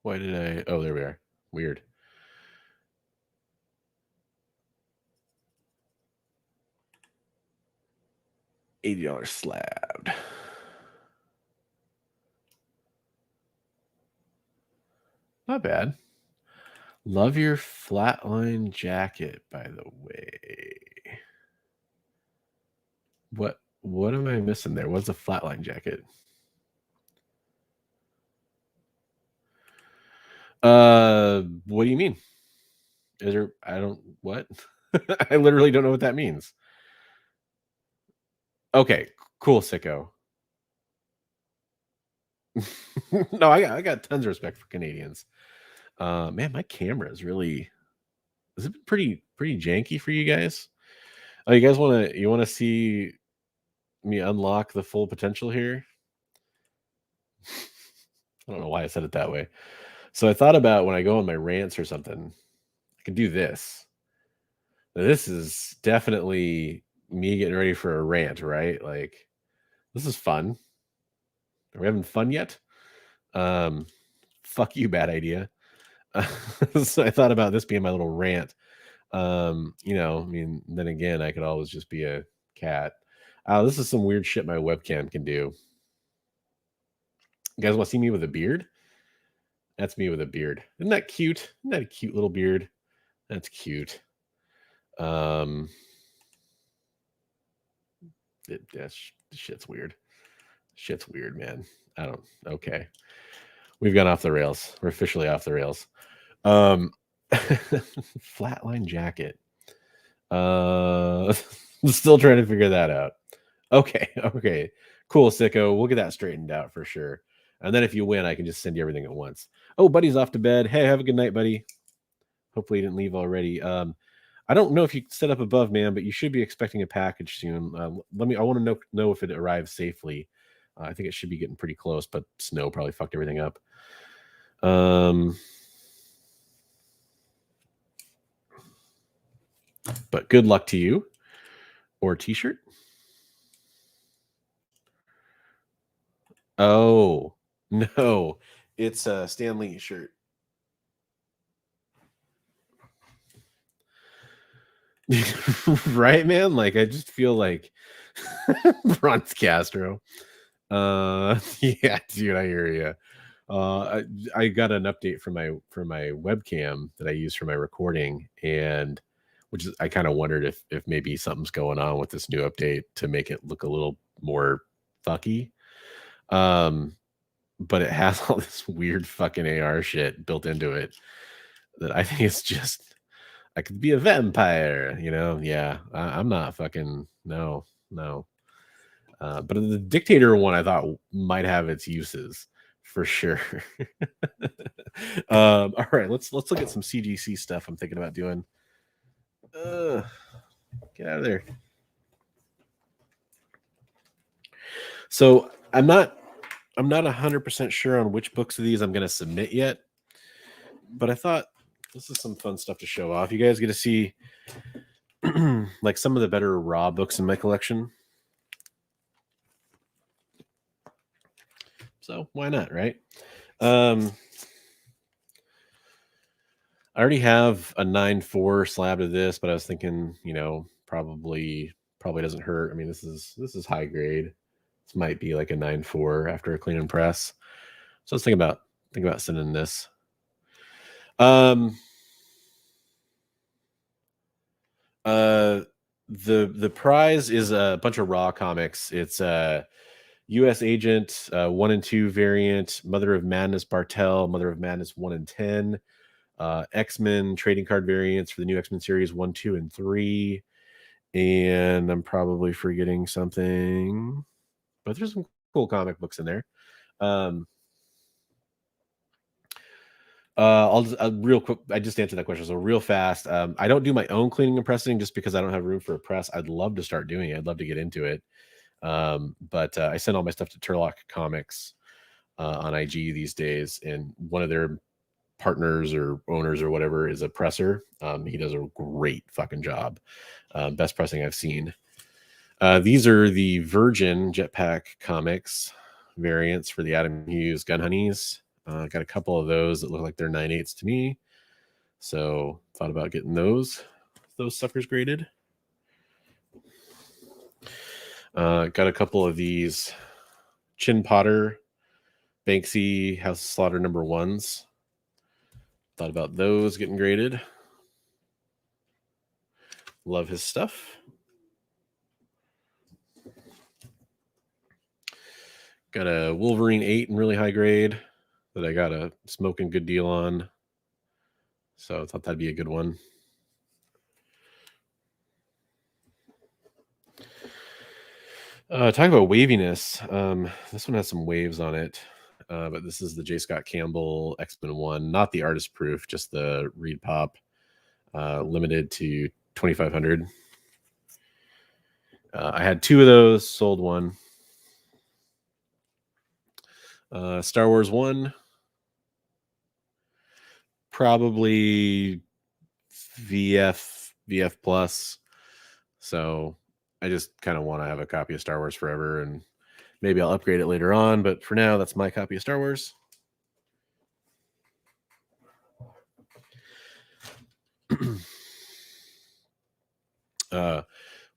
Why did I? Oh, there we are. Weird. $80 slabbed. Not bad. Love your flatline jacket, by the way. What am I missing there? What's a flatline jacket? What do you mean? Is there? I don't. What? I literally don't know what that means. Okay, cool, sicko. No, I got tons of respect for Canadians. Man, my camera is really. Has it been pretty janky for you guys? Oh, you guys want to see me unlock the full potential here? I don't know why I said it that way. So I thought about when I go on my rants or something, I can do this. Now, this is definitely me getting ready for a rant, right? Like, this is fun. Are we having fun yet? Fuck you, bad idea. So I thought about this being my little rant. I mean, then again, I could always just be a cat. This is some weird shit my webcam can do. You guys want to see me with a beard? That's me with a beard. Isn't that cute? Isn't that a cute little beard? That's cute. Shit's weird. Shit's weird, man. Okay. We've gone off the rails. We're officially off the rails. Flatline jacket. Still trying to figure that out. Okay. Cool, sicko. We'll get that straightened out for sure. And then if you win, I can just send you everything at once. Oh, buddy's off to bed. Hey, have a good night, buddy. Hopefully you didn't leave already. I don't know if you set up above, man, but you should be expecting a package soon. I want to know if it arrives safely. I think it should be getting pretty close, but snow probably fucked everything up. But good luck to you. Or t-shirt. Oh, no. It's a Stan Lee shirt. Right, man? Like, I just feel like Bronze Castro. Yeah, dude, I hear you. I got an update from my webcam that I use for my recording, and which is I kind of wondered if maybe something's going on with this new update to make it look a little more fucky. But it has all this weird fucking AR shit built into it that I think is just I could be a vampire, Yeah, I'm not fucking no. But the dictator one I thought might have its uses for sure. All right, let's look at some CGC stuff I'm thinking about doing. Get out of there. So I'm not 100% sure on which books of these I'm going to submit yet, but I thought this is some fun stuff to show off. You guys get to see like some of the better raw books in my collection. So why not, right? I already have a 9.4 slab of this, but I was thinking, probably doesn't hurt. I mean, this is high grade. This might be like a 9.4 after a clean and press. So let's think about sending this. The prize is a bunch of raw comics. It's U.S. Agent 1 and 2 variant, Mother of Madness Bartel, Mother of Madness 1 and 10, X-Men trading card variants for the new X-Men series 1, 2, and 3. And I'm probably forgetting something, but there's some cool comic books in there. I'll real quick. I just answered that question. So real fast. I don't do my own cleaning and pressing just because I don't have room for a press. I'd love to start doing it. I'd love to get into it. But I send all my stuff to Turlock Comics on IG these days, and one of their partners or owners or whatever is a presser. He does a great fucking job. Best pressing I've seen. These are the Virgin Jetpack Comics variants for the Adam Hughes Gun Honeys. Got a couple of those that look like they're 9/8 to me. So thought about getting those suckers graded. Got a couple of these Chin Potter Banksy House of Slaughter #1s. Thought about those getting graded. Love his stuff. Got a Wolverine 8 in really high grade that I got a smoking good deal on. So I thought that'd be a good one. Talking about waviness, this one has some waves on it, but this is the J. Scott Campbell X-Men 1, not the artist proof, just the Reed Pop, limited to 2,500. I had 2 of those, sold 1. Star Wars 1, probably VF plus. So I just kind of want to have a copy of Star Wars forever, and maybe I'll upgrade it later on. But for now, that's my copy of Star Wars.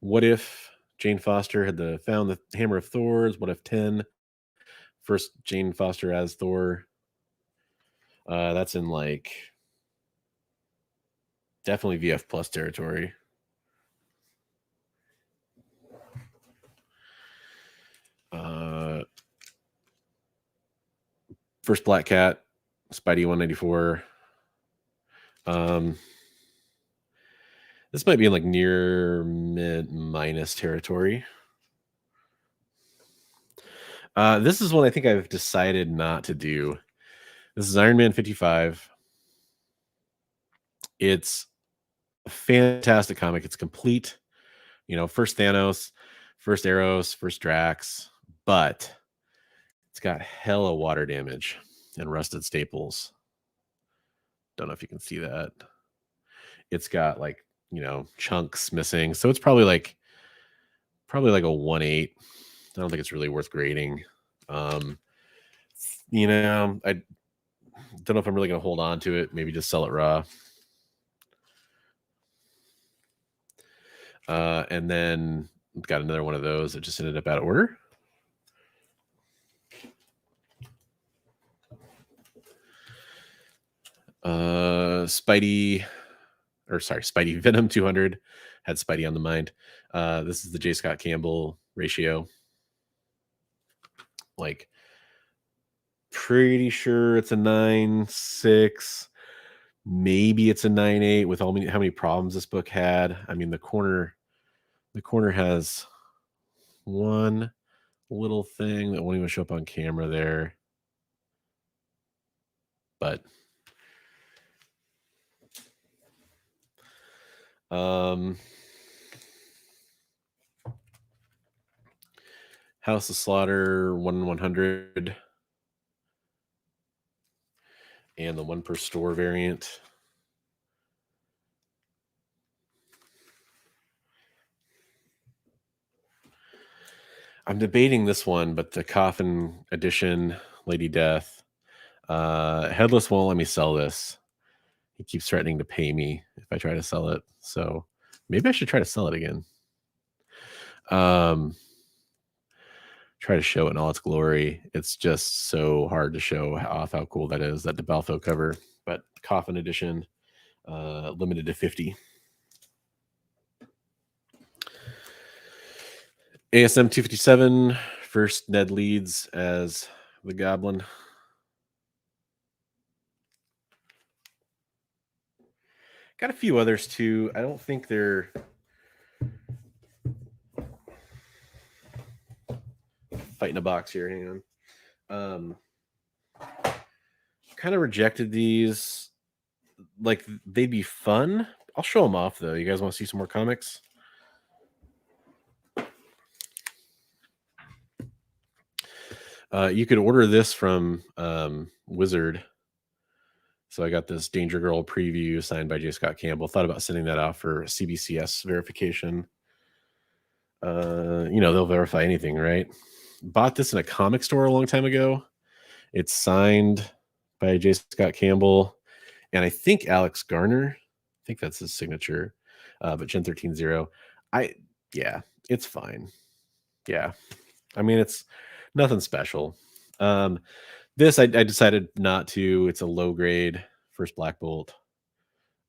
What if Jane Foster had found the Hammer of Thor's? What if 10? First Jane Foster as Thor. That's in like definitely VF plus territory. First Black Cat, Spidey 194. This might be in like near mid minus territory. This is one I think I've decided not to do. This is Iron Man 55. It's a fantastic comic. It's complete. First Thanos, first Eros, first Drax, but it's got hella water damage and rusted staples. Don't know if you can see that. It's got like, chunks missing. So it's probably like a 1.8. I don't think it's really worth grading. I don't know if I'm really going to hold on to it. Maybe just sell it raw. And then got another one of those that just ended up out of order. Spidey Venom 200 had Spidey on the mind. This is the J. Scott Campbell ratio. Like, pretty sure it's a 9.6. Maybe it's a 9.8 with how many problems this book had. I mean, the corner has one little thing that won't even show up on camera there. But House of Slaughter 1/100, and the 1 per store variant. I'm debating this one, but the Coffin Edition, Lady Death. Headless won't let me sell this. He keeps threatening to pay me if I try to sell it. So maybe I should try to sell it again. Try to show it in all its glory. It's just so hard to show off how cool that is, that DeBalfo cover. But Coffin Edition, limited to 50. ASM 257, first Ned Leeds as the Goblin. Got a few others too. I don't think they're fighting a box here. Hang on. Kind of rejected these. Like, they'd be fun. I'll show them off though. You guys want to see some more comics? You could order this from Wizard. So I got this Danger Girl preview signed by J. Scott Campbell. Thought about sending that off for CBCS verification. They'll verify anything, right? Bought this in a comic store a long time ago. It's signed by J. Scott Campbell and I think Alex Garner. I think that's his signature. But Gen 13.0. Yeah, it's fine. Yeah. I mean, it's nothing special. This I decided not to. It's a low grade first Black Bolt.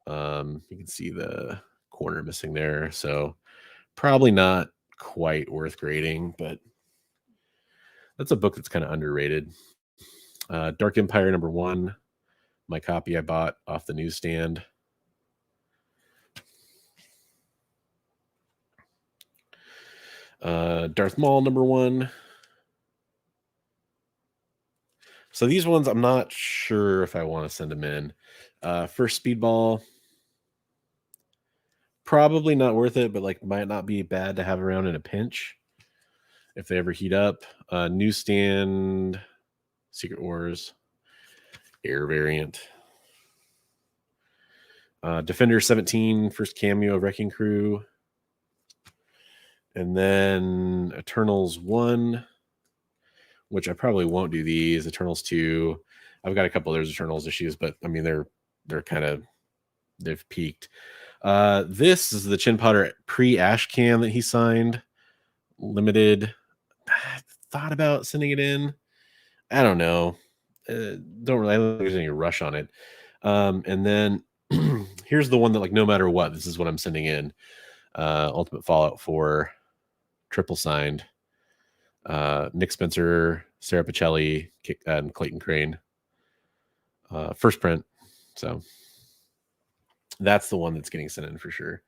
You can see the corner missing there, so probably not quite worth grading, but that's a book that's kind of underrated. Dark Empire #1, my copy I bought off the newsstand. Darth Maul #1. So these ones, I'm not sure if I want to send them in. First Speedball, probably not worth it, but like might not be bad to have around in a pinch if they ever heat up. Newsstand, Secret Wars, Air variant. Defender 17, first cameo of Wrecking Crew. And then Eternals 1, which I probably won't do these. Eternals 2. I've got a couple of those Eternals issues, but I mean they're kind of, they've peaked. This is the Chin Potter pre-Ash Can that he signed. Limited. I thought about sending it in. I don't know. I don't think there's any rush on it. And then here's the one that, like, no matter what, this is what I'm sending in. Ultimate Fallout 4, triple signed. Nick Spencer, Sarah Pacelli, and Clayton Crane. First print. So that's the one that's getting sent in for sure.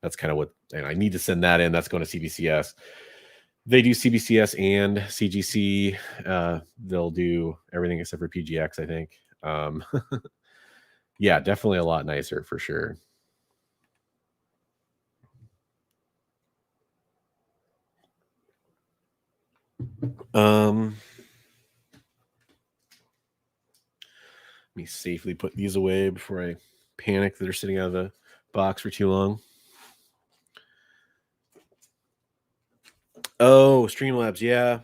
That's kind of what, and I need to send that in. That's going to CBCS. They do CBCS and CGC. They'll do everything except for PGX, I think. Yeah, definitely a lot nicer for sure. Let me safely put these away before I panic that they're sitting out of the box for too long. Oh, Streamlabs, yeah.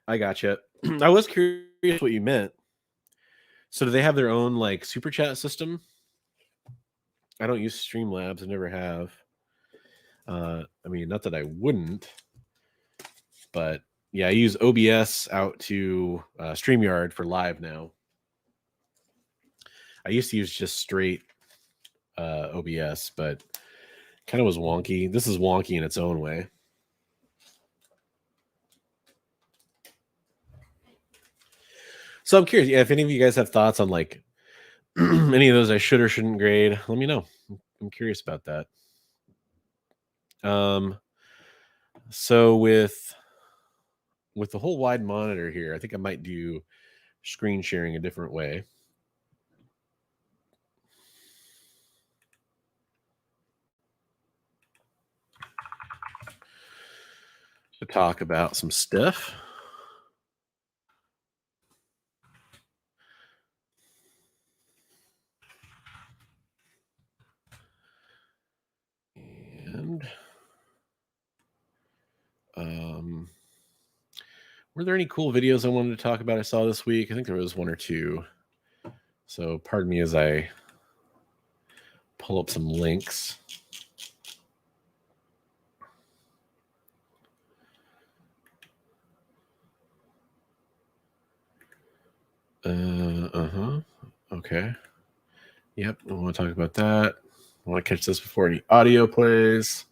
I gotcha. I was curious what you meant. So do they have their own like super chat system? I don't use Streamlabs. I never have. I mean, not that I wouldn't, but yeah, I use OBS out to StreamYard for live now. I used to use just straight OBS, but kind of was wonky. This is wonky in its own way. So I'm curious, if any of you guys have thoughts on like any of those I should or shouldn't grade, let me know. I'm curious about that. So with the whole wide monitor here, I think I might do screen sharing a different way. to talk about some stuff. And were there any cool videos I wanted to talk about I saw this week? I think there was one or two. So pardon me as I pull up some links. Okay. Yep, I want to talk about that. I want to catch this before any audio plays.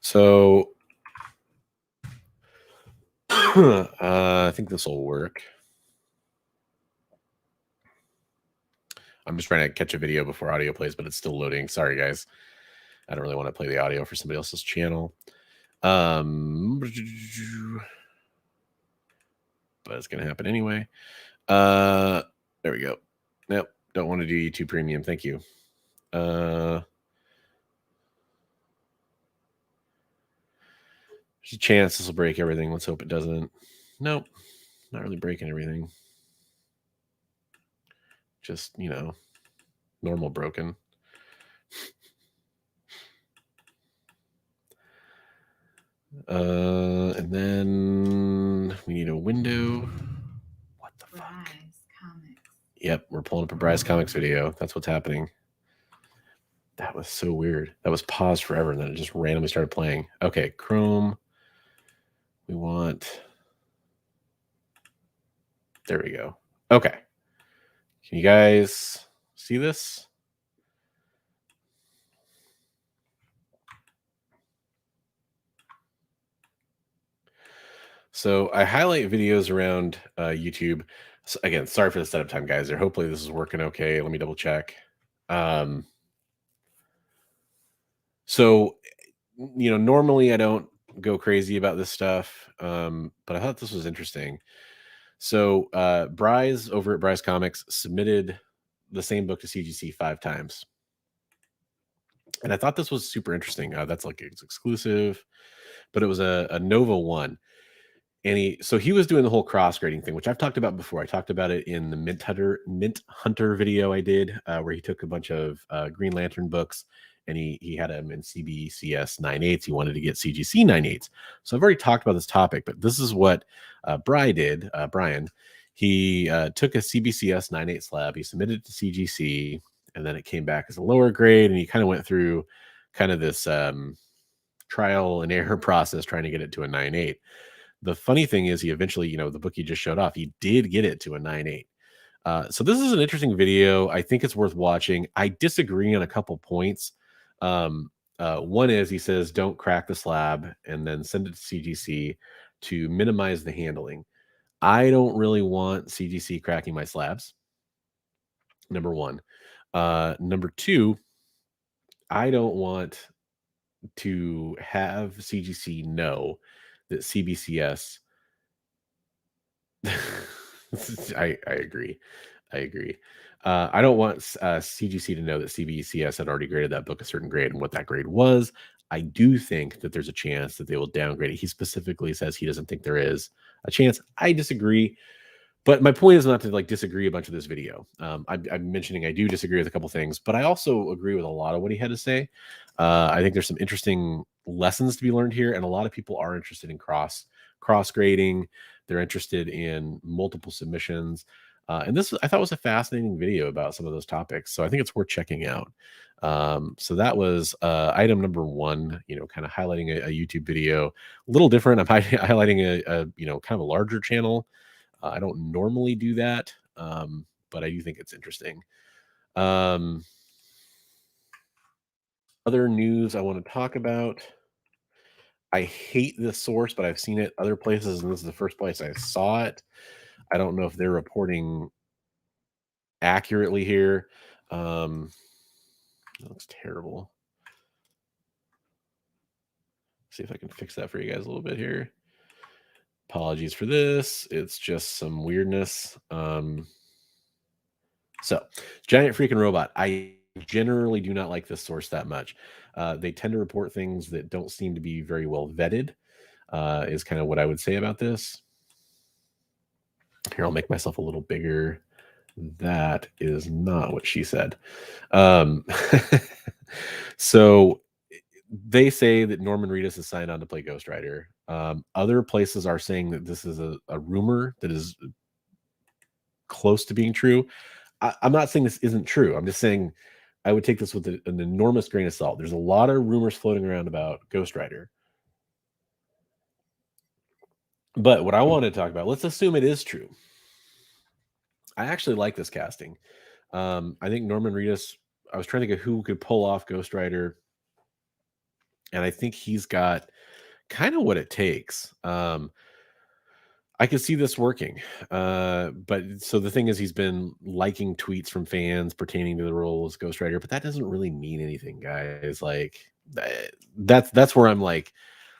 So I think this will work. I'm just trying to catch a video before audio plays, but it's still loading. Sorry, guys. I don't really want to play the audio for somebody else's channel. But it's going to happen anyway. There we go. Nope, don't want to do YouTube Premium. Thank you. There's a chance this will break everything. Let's hope it doesn't. Nope, not really breaking everything. Just, normal broken. And then we need a window. What the fuck? Comics. Yep, we're pulling up a Bryce Comics video. That's what's happening. That was so weird. That was paused forever, and then it just randomly started playing. Okay, Chrome. We want... There we go. Okay. Can you guys see this? So I highlight videos around YouTube. So again, sorry for the setup time, guys. Hopefully this is working okay. Let me double check. So, normally I don't go crazy about this stuff, but I thought this was interesting. So Bryce over at Bryce Comics submitted the same book to CGC 5 times. And I thought this was super interesting. That's like it's exclusive, but it was a Nova one. And he was doing the whole cross grading thing, which I've talked about before. I talked about it in the Mint Hunter video I did, where he took a bunch of Green Lantern books and he had them in CBCS 9/8. He wanted to get CGC 9/8. So I've already talked about this topic, but this is what Brian did. He took a CBCS 9/8 slab. He submitted it to CGC, and then it came back as a lower grade. And he kind of went through kind of this trial and error process trying to get it to a 9/8. The funny thing is he eventually, the book he just showed off, he did get it to a 9/8. So this is an interesting video. I think it's worth watching. I disagree on a couple points. One is he says, don't crack the slab and then send it to CGC to minimize the handling. I don't really want CGC cracking my slabs. Number one. Number two, I don't want to have CGC know that CBCS I agree. I don't want CGC to know that CBCS had already graded that book a certain grade and what that grade was. I do think that there's a chance that they will downgrade it. He specifically says he doesn't think there is a chance. I disagree. But my point is not to disagree a bunch of this video. I'm mentioning I do disagree with a couple things, but I also agree with a lot of what he had to say. I think there's some interesting lessons to be learned here, and a lot of people are interested in cross grading. They're interested in multiple submissions, and this I thought was a fascinating video about some of those topics. So I think it's worth checking out. So that was item number one. Kind of highlighting a YouTube video, a little different. I'm highlighting a kind of a larger channel. I don't normally do that, but I do think it's interesting. Other news I want to talk about. I hate this source, but I've seen it other places, and this is the first place I saw it. I don't know if they're reporting accurately here. That looks terrible. See if I can fix that for you guys a little bit here. Apologies for this. It's just some weirdness. So, giant freaking robot. I generally do not like this source that much. They tend to report things that don't seem to be very well vetted, is kind of what I would say about this. Here, I'll make myself a little bigger. That is not what she said. Um, so they say that Norman Reedus is signed on to play Ghost Rider. Other places are saying that this is a rumor that is close to being true. I'm not saying this isn't true. I'm just saying I would take this with an enormous grain of salt. There's a lot of rumors floating around about Ghost Rider. But what I want to talk about, let's assume it is true. I actually like this casting. I think Norman Reedus, I was trying to think of who could pull off Ghost Rider, and I think he's got kind of what it takes. I could see this working. But so the thing is, he's been liking tweets from fans pertaining to the role as Ghost Rider, but that doesn't really mean anything, guys. Like that's where I'm like,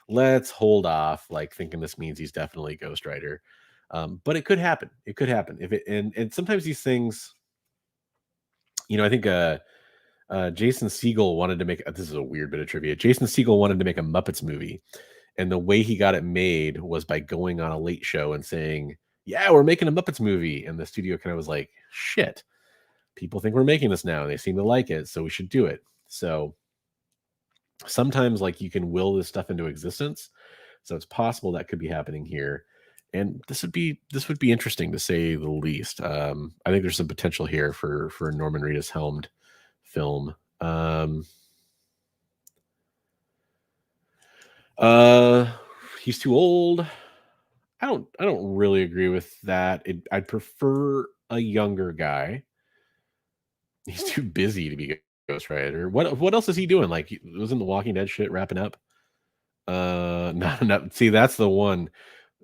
let's hold off, like thinking this means he's definitely Ghost Rider. But it could happen. It could happen if it and sometimes these things, I think Jason Siegel wanted to make this is a weird bit of trivia. Jason Siegel wanted to make a Muppets movie, and the way he got it made was by going on a late show and saying, "Yeah, we're making a Muppets movie." And the studio kind of was like, "Shit, people think we're making this now, and they seem to like it, so we should do it." So sometimes, like, you can will this stuff into existence. So it's possible that could be happening here, and this would be interesting to say the least. I think there's some potential here for a Norman Reedus helmed film. Uh, he's too old. I don't really agree with that. I'd prefer a younger guy. He's too busy to be Ghost Rider. What else is he doing? Like, wasn't the Walking Dead shit wrapping up? No. See, that's the one.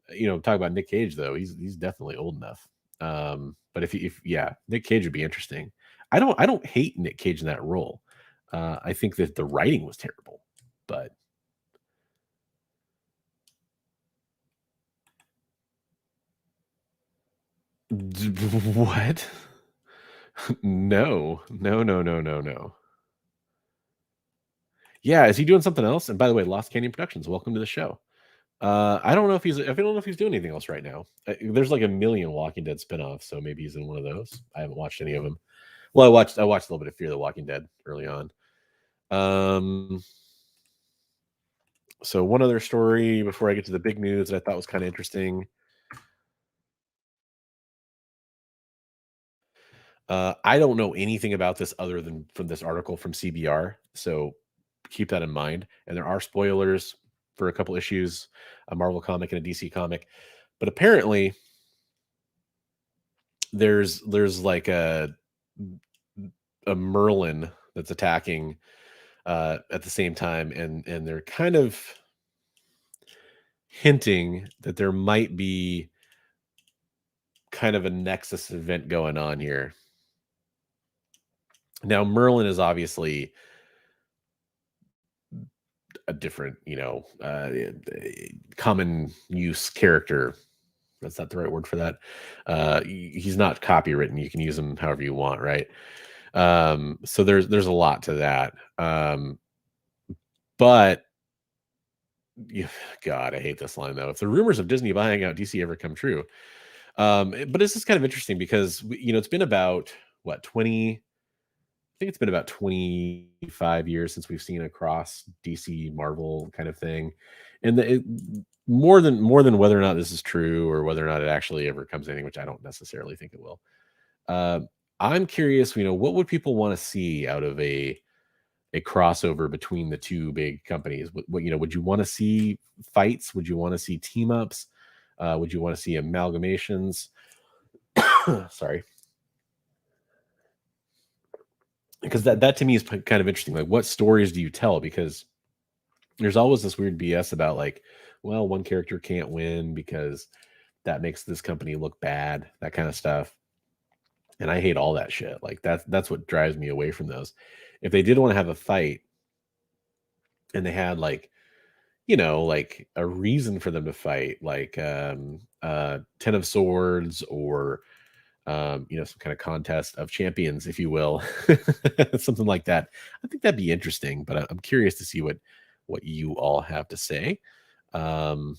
Talk about Nick Cage though. He's definitely old enough. But if yeah, Nick Cage would be interesting. I don't hate Nick Cage in that role. I think that the writing was terrible, but what? No, no, no, no, no, no. Yeah, is he doing something else? And by the way, Lost Canyon Productions, welcome to the show. I don't know if he's doing anything else right now. There's like a million Walking Dead spinoffs, so maybe he's in one of those. I haven't watched any of them. Well, I watched a little bit of Fear the Walking Dead early on. Um, so one other story before I get to the big news that I thought was kind of interesting. I don't know anything about this other than from this article from CBR, so keep that in mind. And there are spoilers for a couple issues, a Marvel comic and a DC comic, but apparently there's like a Merlin that's attacking at the same time, and they're kind of hinting that there might be kind of a Nexus event going on here. Now, Merlin is obviously a different, common use character. That's not the right word for that. He's not copywritten. You can use him however you want, right? So there's a lot to that. But God, I hate this line though. If the rumors of Disney buying out DC ever come true, but this is kind of interesting because it's been about what 20. I think it's been about 25 years since we've seen a cross DC Marvel kind of thing, and more than whether or not this is true or whether or not it actually ever comes to anything, which I don't necessarily think it will. Uh, I'm curious, what would people want to see out of a crossover between the two big companies? Would you want to see fights? Would you want to see team ups? Would you want to see amalgamations? Sorry, because that to me is kind of interesting. Like, what stories do you tell? Because there's always this weird BS about like, well, one character can't win because that makes this company look bad, that kind of stuff. And I hate all that shit. Like that's what drives me away from those. If they did want to have a fight and they had like like a reason for them to fight, like 10 of swords, or some kind of contest of champions, if you will. Something like that. I think that'd be interesting, but I'm curious to see what you all have to say. Oh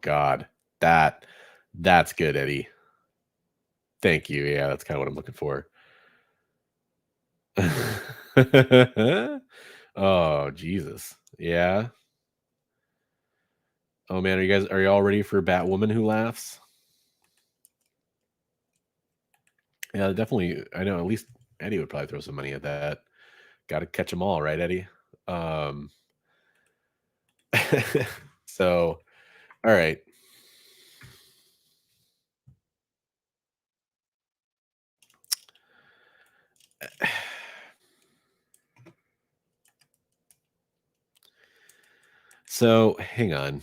God, that's good, Eddie. Thank you. Yeah, that's kind of what I'm looking for. Oh, Jesus. Yeah. Oh man, are you all ready for Batwoman who laughs? Yeah, definitely. I know at least Eddie would probably throw some money at that. Got to catch them all, right, Eddie? So, all right. So, hang on.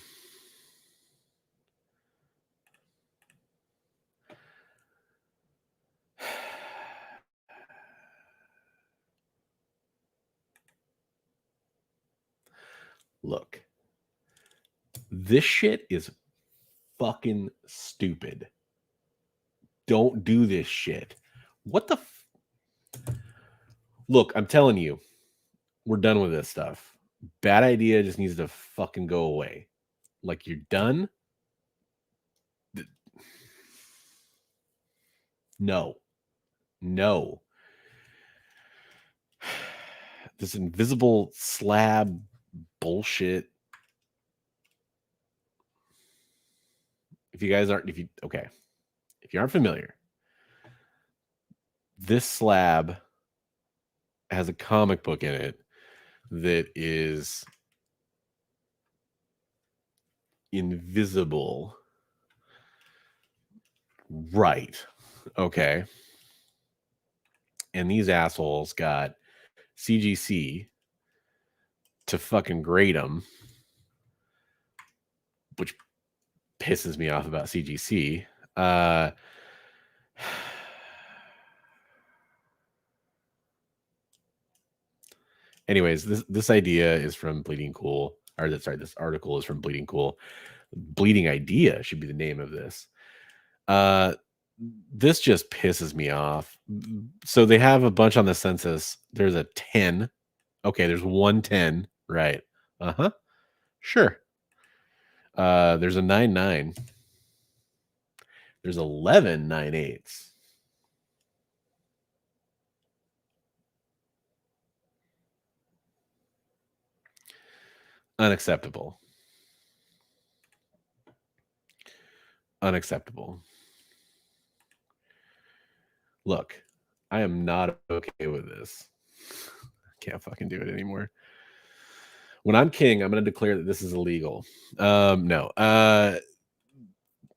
Look, this shit is fucking stupid. Don't do this shit. What the Look, I'm telling you, we're done with this stuff. Bad idea just needs to fucking go away. Like, you're done? No. No. This invisible slab bullshit. If you aren't familiar, this slab has a comic book in it that is invisible. Right. Okay. And these assholes got CGC to fucking grade them, which pisses me off about CGC. Anyways, this idea is from Bleeding Cool. This article is from Bleeding Cool. Bleeding Idea should be the name of this. This just pisses me off. So they have a bunch on the census. There's a 10. Okay, there's 110. Right. Uh-huh. Sure. There's a 9-9. There's 11 9/8s. Unacceptable. Unacceptable. Look, I am not okay with this. Can't fucking do it anymore. When I'm king, I'm going to declare that this is illegal. No.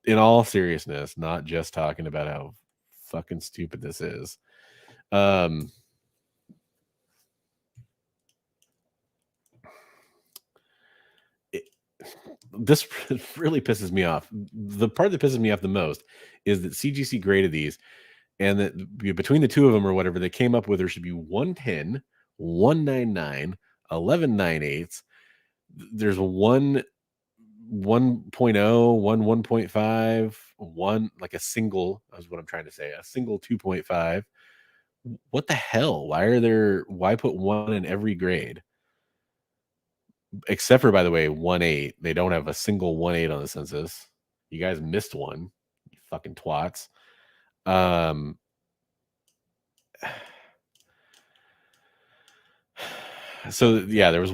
In all seriousness, not just talking about how fucking stupid this is. This really pisses me off. The part that pisses me off the most is that CGC graded these, and that between the two of them or whatever, they came up with there should be 110, 199, 11 9/8. There's 1 1.0, 1 1.5, 1 like a single, is what I'm trying to say, a single 2.5. What the hell? Why put 1 in every grade? Except for, by the way, 1/8. They don't have a single 1/8 on the census. You guys missed one, you fucking twats. So yeah, there was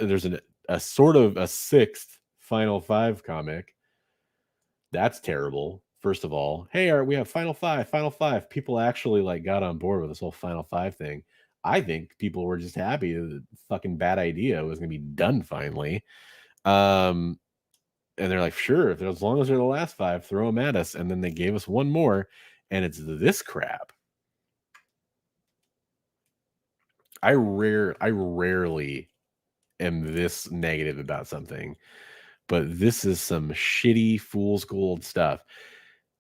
there's a sort of a sixth Final Five comic. That's terrible. First of all, hey, we have Final Five. People actually like got on board with this whole Final Five thing. I think people were just happy that the fucking bad idea was gonna be done finally. And they're like, sure, as long as they're the last 5, throw them at us. And then they gave us one more, and it's this crap. I rarely am this negative about something, but this is some shitty fool's gold stuff.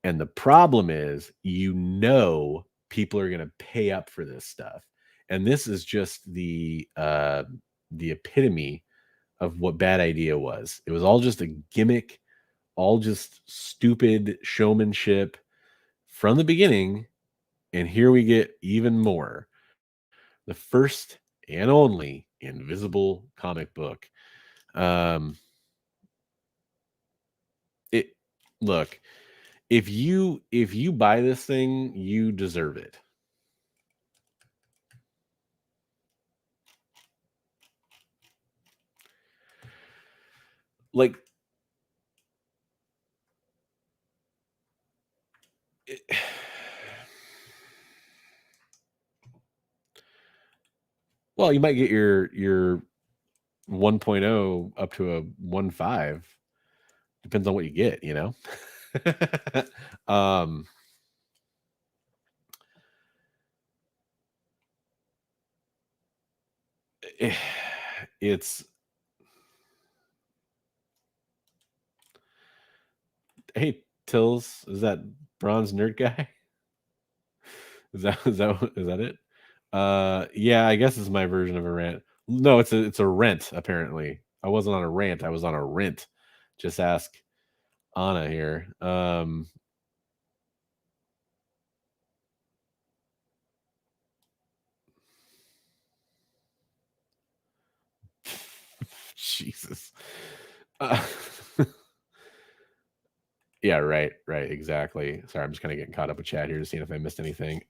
And the problem is, people are going to pay up for this stuff. And this is just the epitome of what Bad Idea was. It was all just a gimmick, all just stupid showmanship from the beginning. And here we get even more. The first and only invisible comic book. Look, if you buy this thing, you deserve it. Like, well, you might get your 1.0 up to a 1.5. Depends on what you get, you know. It's hey Tills, is that bronze nerd guy? Is that it? Yeah, I guess it's my version of a rant. No, it's a rent, apparently. I wasn't on a rant, I was on a rent. Just ask Anna here. Jesus. Yeah, right, exactly. Sorry, I'm just kind of getting caught up with chat here to see if I missed anything.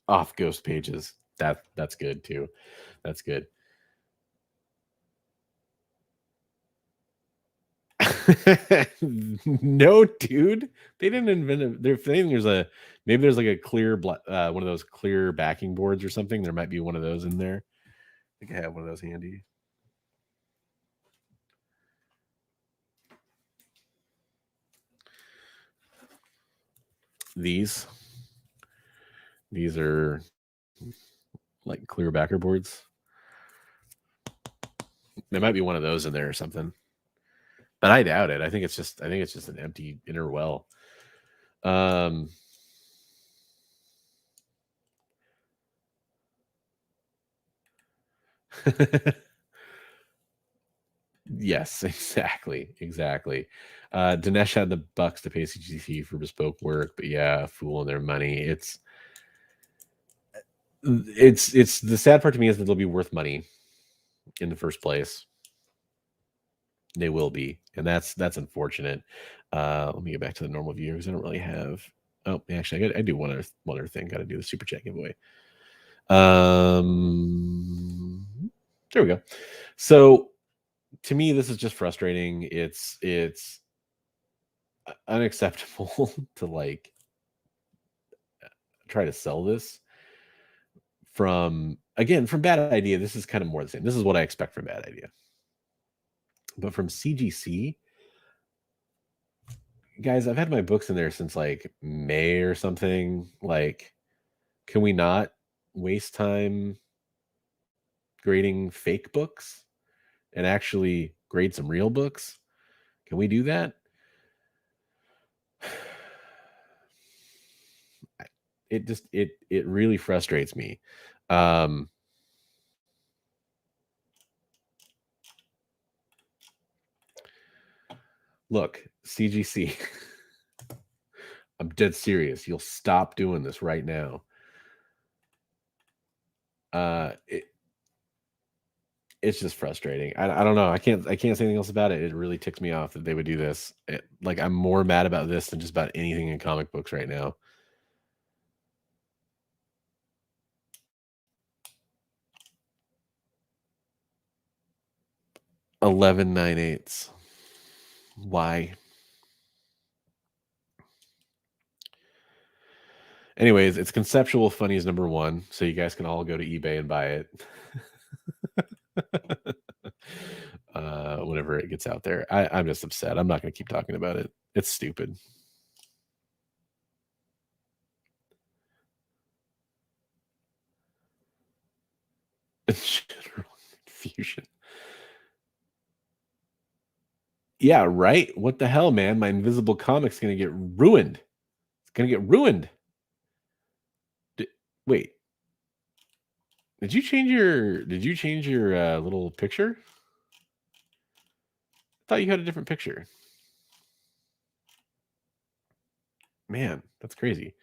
Off ghost pages. That's good too. That's good. No, dude, they didn't invent it. Maybe there's like a clear one of those clear backing boards or something. There might be one of those in there. I think I have one of those handy. These are like clear backer boards. There might be one of those in there or something, but I doubt it. I think it's just an empty inner well. Yes, exactly. Dinesh had the bucks to pay CGC for bespoke work, but yeah, fooling their money. It's the sad part to me is that they'll be worth money in the first place. They will be, and that's unfortunate. Let me get back to the normal view because I don't really have. Oh, actually, I do one other thing. Got to do the super chat giveaway. There we go. So, to me, this is just frustrating. It's unacceptable to like try to sell this from Bad Idea. This is kind of more the same. This is what I expect from Bad Idea. But from CGC, guys, I've had my books in there since like May or something. Like, can we not waste time grading fake books and actually grade some real books? Can we do that? It really frustrates me. Look, CGC. I'm dead serious. You'll stop doing this right now. It's just frustrating. I don't know. I can't say anything else about it. It really ticks me off that they would do this. Like, I'm more mad about this than just about anything in comic books right now. $11.98. Why? Anyways, it's conceptual funny is number one, so you guys can all go to eBay and buy it. Whenever it gets out there. I'm just upset. I'm not going to keep talking about it. It's stupid. General confusion. Yeah, right. What the hell, man? My invisible comic's going to get ruined. It's going to get ruined. Wait. Did you change your little picture? I thought you had a different picture. Man, that's crazy.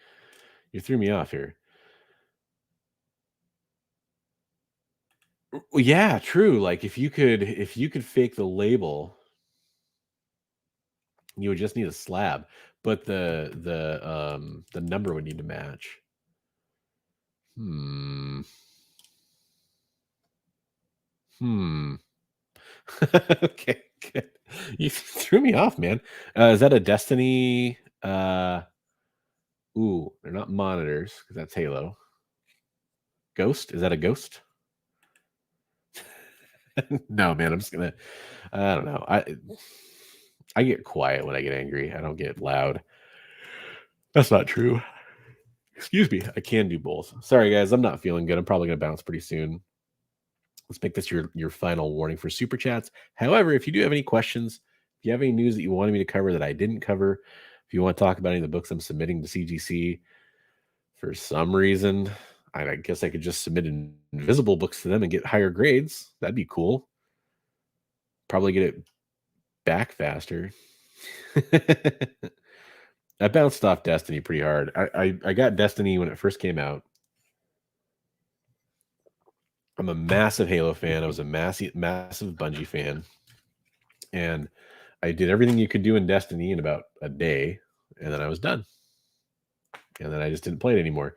You threw me off here. Well, yeah, true. Like if you could fake the label, you would just need a slab, but the number would need to match. Hmm. Hmm. Okay, good. You threw me off, man. Is that a Destiny? Ooh, they're not monitors because that's Halo. Ghost? Is that a ghost? No, man. I'm just gonna. I don't know. I get quiet when I get angry. I don't get loud. That's not true. Excuse me. I can do both. Sorry, guys. I'm not feeling good. I'm probably gonna bounce pretty soon. Let's make this your final warning for super chats. However, if you do have any questions, if you have any news that you wanted me to cover that I didn't cover, if you want to talk about any of the books I'm submitting to CGC, for some reason, I guess I could just submit invisible books to them and get higher grades. That'd be cool. Probably get it back faster. I bounced off Destiny pretty hard. I got Destiny when it first came out. I'm a massive Halo fan. I was a massive Bungie fan, and I did everything you could do in Destiny in about a day, and then I was done. And then I just didn't play it anymore.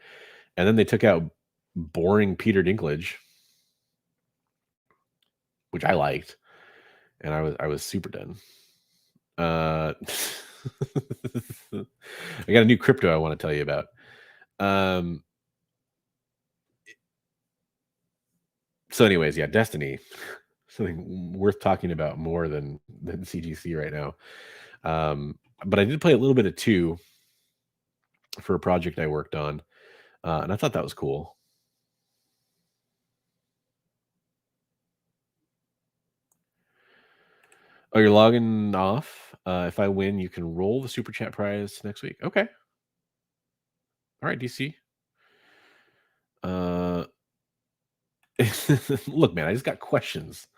And then they took out boring Peter Dinklage, which I liked, and I was super done. I got a new crypto I want to tell you about. So, anyways, yeah, Destiny, something worth talking about more than CGC right now. But I did play a little bit of 2 for a project I worked on, and I thought that was cool. Oh, you're logging off? If I win, you can roll the super chat prize next week. Okay. All right, DC. Look, man, I just got questions.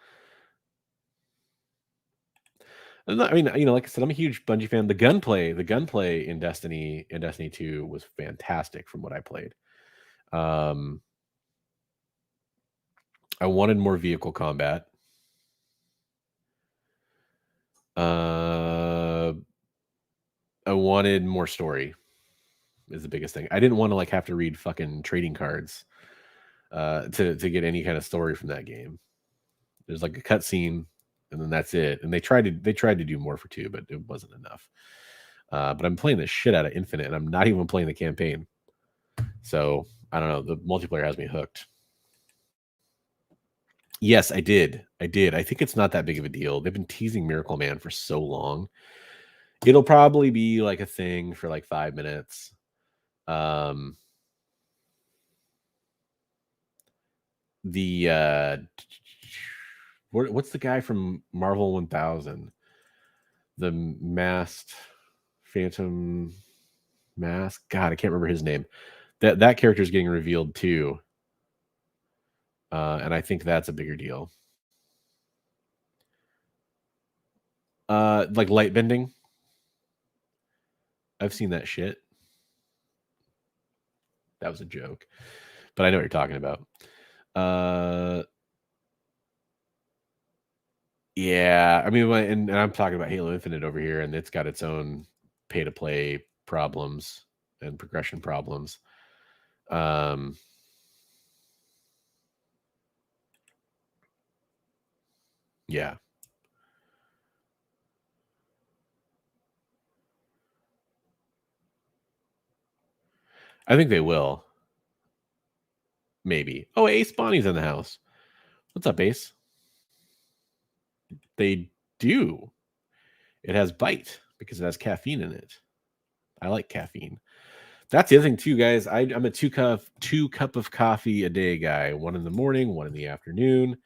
I mean, like I said, I'm a huge Bungie fan. The gunplay in Destiny 2 was fantastic from what I played. I wanted more vehicle combat. I wanted more story. Is the biggest thing. I didn't want to have to read fucking trading cards to get any kind of story from that game. There's a cutscene, and then that's it. And they tried to do more for 2, but it wasn't enough. But I'm playing the shit out of Infinite, and I'm not even playing the campaign. So I don't know. The multiplayer has me hooked. Yes, I did. I think it's not that big of a deal. They've been teasing Miracle Man for so long. It'll probably be a thing for 5 minutes. What's the guy from Marvel 1000? The masked Phantom Mask? God, I can't remember his name. That character is getting revealed too. And I think that's a bigger deal. Like light bending. I've seen that shit. That was a joke, but I know what you're talking about. Yeah, I mean, and I'm talking about Halo Infinite over here, and it's got its own pay to play problems and progression problems. Yeah. I think they will. Maybe. Oh, Ace Bonnie's in the house. What's up, Ace? They do. It has bite because it has caffeine in it. I like caffeine. That's the other thing too, guys. I'm a two cup of coffee a day guy. 1 in the morning, 1 in the afternoon.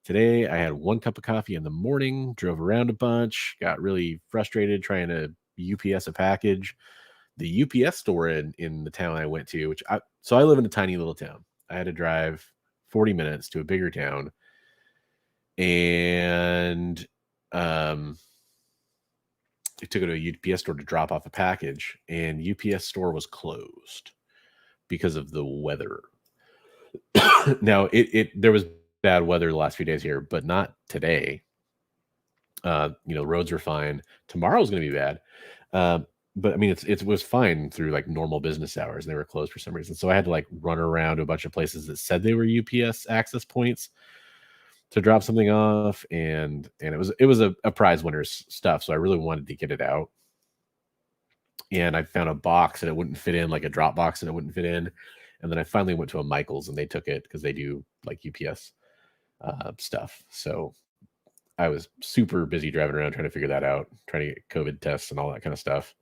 Today I had 1 cup of coffee in the morning, drove around a bunch, got really frustrated trying to UPS a package. The UPS store in the town I went to, so I live in a tiny little town. I had to drive 40 minutes to a bigger town. And I took it to a UPS store to drop off a package, and UPS store was closed because of the weather. Now, there was bad weather the last few days here, but not today. Roads are fine. Tomorrow's going to be bad. But I mean, it was fine through like normal business hours, and they were closed for some reason. So I had to like run around to a bunch of places that said they were UPS access points to drop something off, and it was a prize winner's stuff. So I really wanted to get it out. And I found a box and it wouldn't fit in, like a drop box, and it wouldn't fit in. And then I finally went to a Michael's, and they took it because they do like UPS stuff. So I was super busy driving around trying to figure that out, trying to get COVID tests and all that kind of stuff.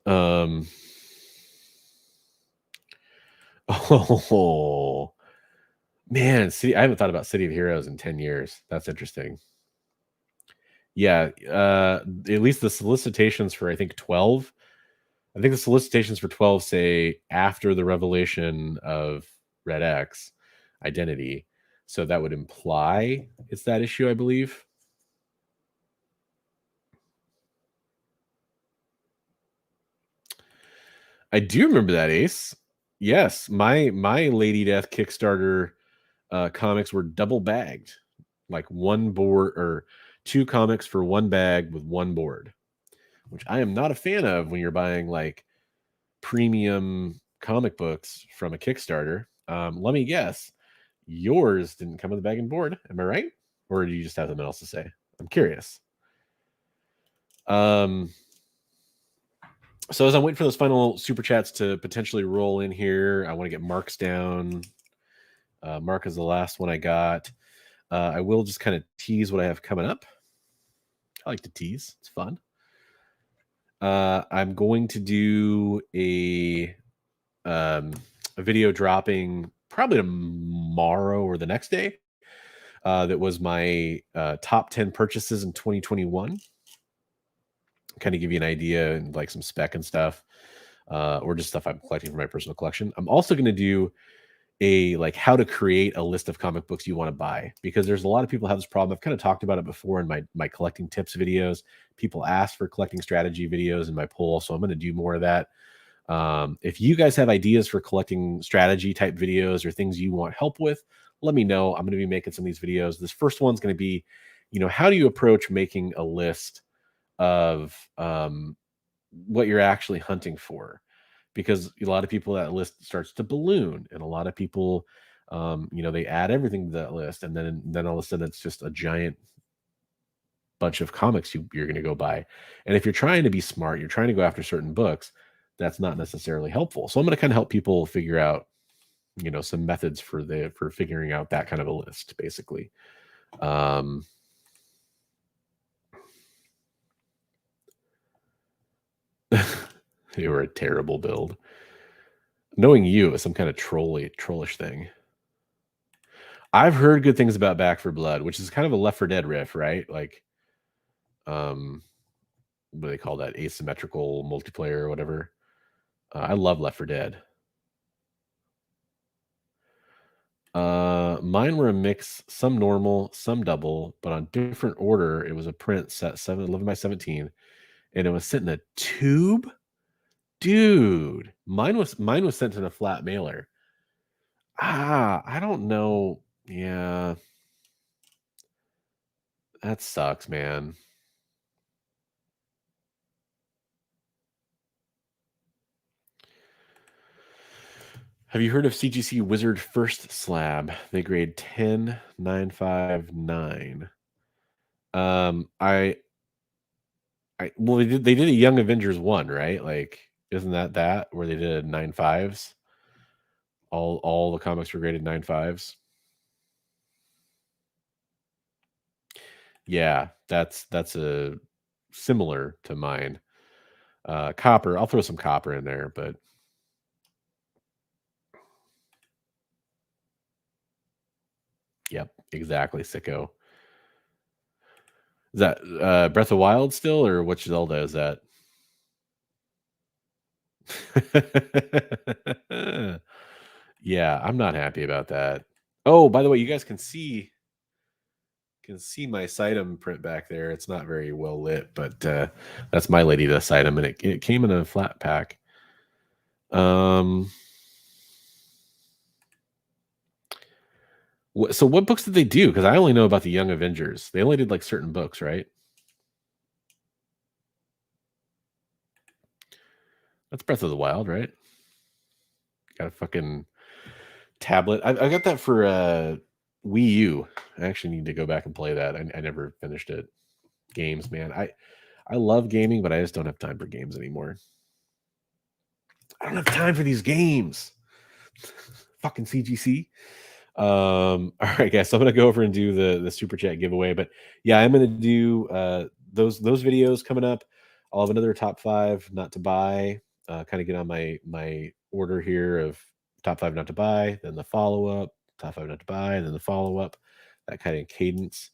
Oh man, I haven't thought about City of Heroes in 10 years. That's interesting. Yeah, at least the solicitations for I think 12. I think the solicitations for 12 say after the revelation of Red X identity. So that would imply it's that issue, I believe. I do remember that, Ace. Yes, my Lady Death Kickstarter comics were double bagged, like one board or 2 comics for one bag with one board, which I am not a fan of when you're buying like premium comic books from a Kickstarter. Let me guess, yours didn't come with a bag and board. Am I right? Or do you just have something else to say? I'm curious. So as I'm waiting for those final super chats to potentially roll in here, I want to get Mark's down. Mark is the last one I got. I will just kind of tease what I have coming up. I like to tease. It's fun. I'm going to do a video dropping probably tomorrow or the next day. That was my top 10 purchases in 2021. Kind of give you an idea and like some spec and stuff, or just stuff I'm collecting for my personal collection. I'm also going to do a like how to create a list of comic books you want to buy, because there's a lot of people have this problem. I've kind of talked about it before in my collecting tips videos. People ask for collecting strategy videos in my poll, so I'm going to do more of that. If you guys have ideas for collecting strategy type videos or things you want help with, let me know. I'm going to be making some of these videos. This first one's going to be, how do you approach making a list of what you're actually hunting for? Because a lot of people, that list starts to balloon, and a lot of people, they add everything to that list, and then all of a sudden it's just a giant bunch of comics you're going to go buy. And if you're trying to be smart, you're trying to go after certain books, that's not necessarily helpful. So I'm going to kind of help people figure out, some methods for figuring out that kind of a list, basically. You were a terrible build. Knowing you is some kind of trollish thing. I've heard good things about Back for Blood, which is kind of a Left 4 Dead riff, right? Like, what do they call that? Asymmetrical multiplayer or whatever. I love Left 4 Dead. Mine were a mix, some normal, some double, but on different order. It was a print set 11 by 17, and it was sent in a tube. Dude, mine was sent in a flat mailer. I don't know. Yeah, that sucks, man. Have you heard of CGC Wizard First Slab? They grade 10,959. Well, they did a Young Avengers 1, right? Like, isn't that where they did 9.5s? All the comics were graded 9.5s. Yeah, that's a similar to mine. Copper, I'll throw some copper in there, but yep, exactly, sicko. Is that Breath of Wild still, or which Zelda is that? Yeah, I'm not happy about that. Oh, by the way, you guys can see my Sitem print back there. It's not very well lit, but that's my Lady to Sitem, and it came in a flat pack. So what books did they do? Because I only know about the Young Avengers. They only did like certain books, right? That's Breath of the Wild, right? Got a fucking tablet. I got that for Wii U. I actually need to go back and play that. I never finished it. Games, man. I love gaming, but I just don't have time for games anymore. I don't have time for these games. Fucking CGC. All right, guys. So I'm gonna go over and do the super chat giveaway. But yeah, I'm gonna do those videos coming up. I'll have another top 5 not to buy. Kind of get on my order here of top 5 not to buy, then the follow up, top 5 not to buy, and then the follow up. That kind of cadence.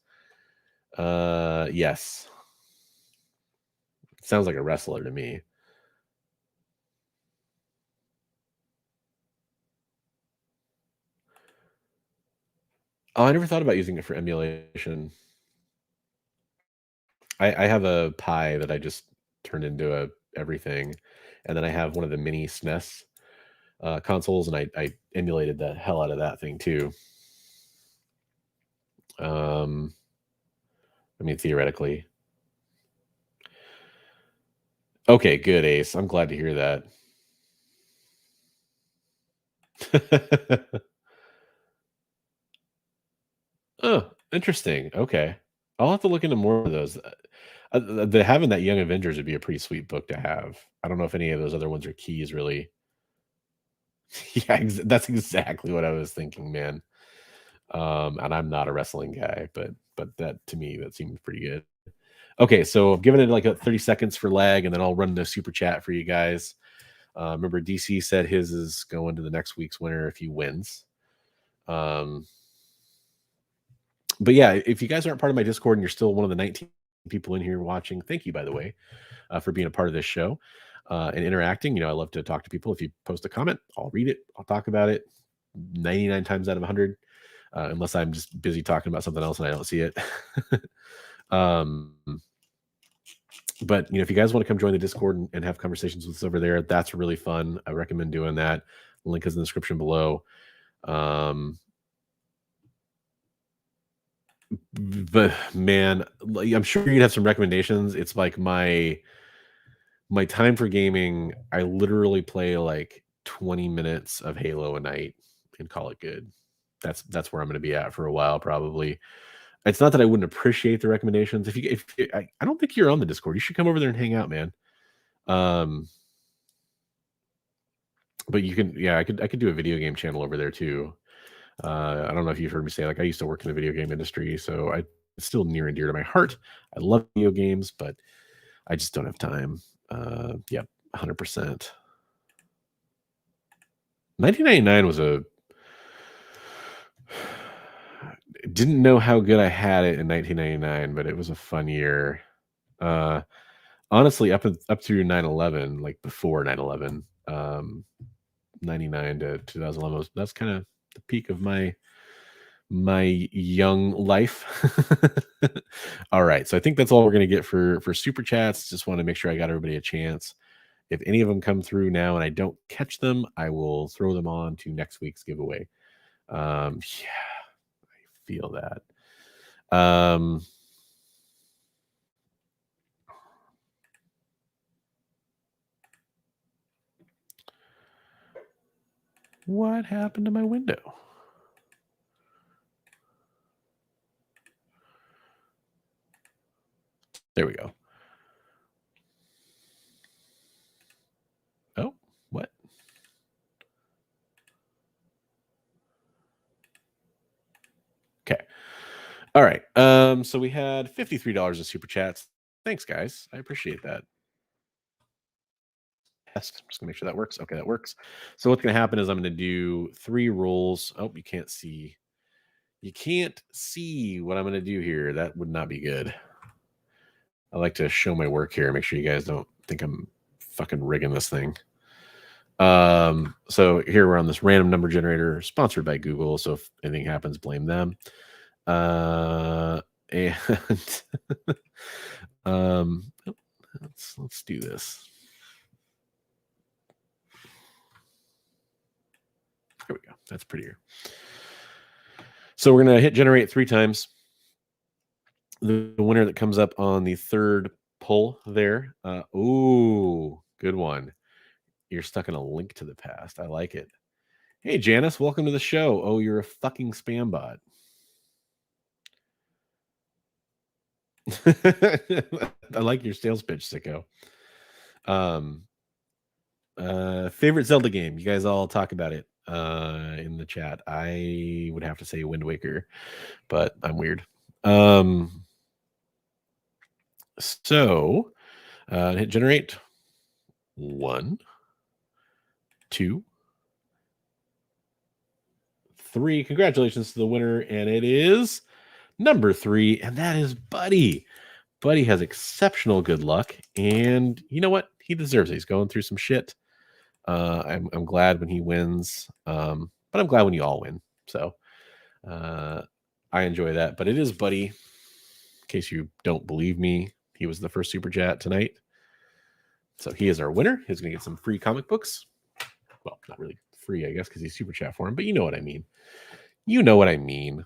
Yes. Sounds like a wrestler to me. Oh, I never thought about using it for emulation. I have a Pi that I just turned into a everything, and then I have one of the mini SNES consoles, and I emulated the hell out of that thing too. I mean, theoretically. Okay, good, Ace. I'm glad to hear that. Oh, interesting. Okay. I'll have to look into more of those. Having that Young Avengers would be a pretty sweet book to have. I don't know if any of those other ones are keys, really. Yeah, that's exactly what I was thinking, man. And I'm not a wrestling guy, but that to me that seems pretty good. Okay, so I've given it like a 30 seconds for lag, and then I'll run the super chat for you guys. Remember, DC said his is going to the next week's winner if he wins. But yeah, if you guys aren't part of my Discord and you're still one of the 19 people in here watching, thank you, by the way, for being a part of this show and interacting. You know, I love to talk to people. If you post a comment, I'll read it. I'll talk about it 99 times out of 100, unless I'm just busy talking about something else and I don't see it. But, you know, if you guys want to come join the Discord and have conversations with us over there, that's really fun. I recommend doing that. The link is in the description below. But man, I'm sure you'd have some recommendations. It's like my time for gaming, I literally play like 20 minutes of Halo a night and call it good. That's where I'm going to be at for a while, probably. It's not that I wouldn't appreciate the recommendations. I don't think you're on the Discord. You should come over there and hang out, man. But you can, yeah, I could do a video game channel over there too. I don't know if you've heard me say, like, I used to work in the video game industry, so it's still near and dear to my heart. I love video games, but I just don't have time. Yep, 100%. 1999 was didn't know how good I had it in 1999, but it was a fun year. Honestly, up through 9/11, like before 9/11, 99 to 2011, that's kind of the peak of my young life. All right, so I think that's all we're going to get for super chats. Just want to make sure I got everybody a chance. If any of them come through now and I don't catch them, I will throw them on to next week's giveaway. Yeah, I feel that. What happened to my window? There we go. Oh, what? Okay. All right. So we had $53 in super chats. Thanks, guys. I appreciate that. Yes, I'm just gonna make sure that works. Okay, that works. So what's gonna happen is I'm gonna do 3 rolls. Oh, you can't see. You can't see what I'm gonna do here. That would not be good. I like to show my work here. Make sure you guys don't think I'm fucking rigging this thing. So here we're on this random number generator sponsored by Google. So if anything happens, blame them. And let's do this. There we go. That's prettier. So we're gonna hit generate 3 times. The winner that comes up on the third pull there. Ooh, good one. You're stuck in a link to the past. I like it. Hey, Janice, welcome to the show. Oh, you're a fucking spam bot. I like your sales pitch, sicko. Favorite Zelda game? You guys all talk about it in the chat. I would have to say Wind Waker, but I'm weird. So hit generate. 1, 2, 3. Congratulations to the winner, and it is number 3, and that is Buddy. Buddy has exceptional good luck, and you know what? He deserves it. He's going through some shit. I'm glad when he wins, but I'm glad when you all win. So I enjoy that. But it is Buddy. In case you don't believe me, he was the first super chat tonight. So he is our winner. He's going to get some free comic books. Well, not really free, I guess, because he's super chat for him, but you know what I mean. You know what I mean.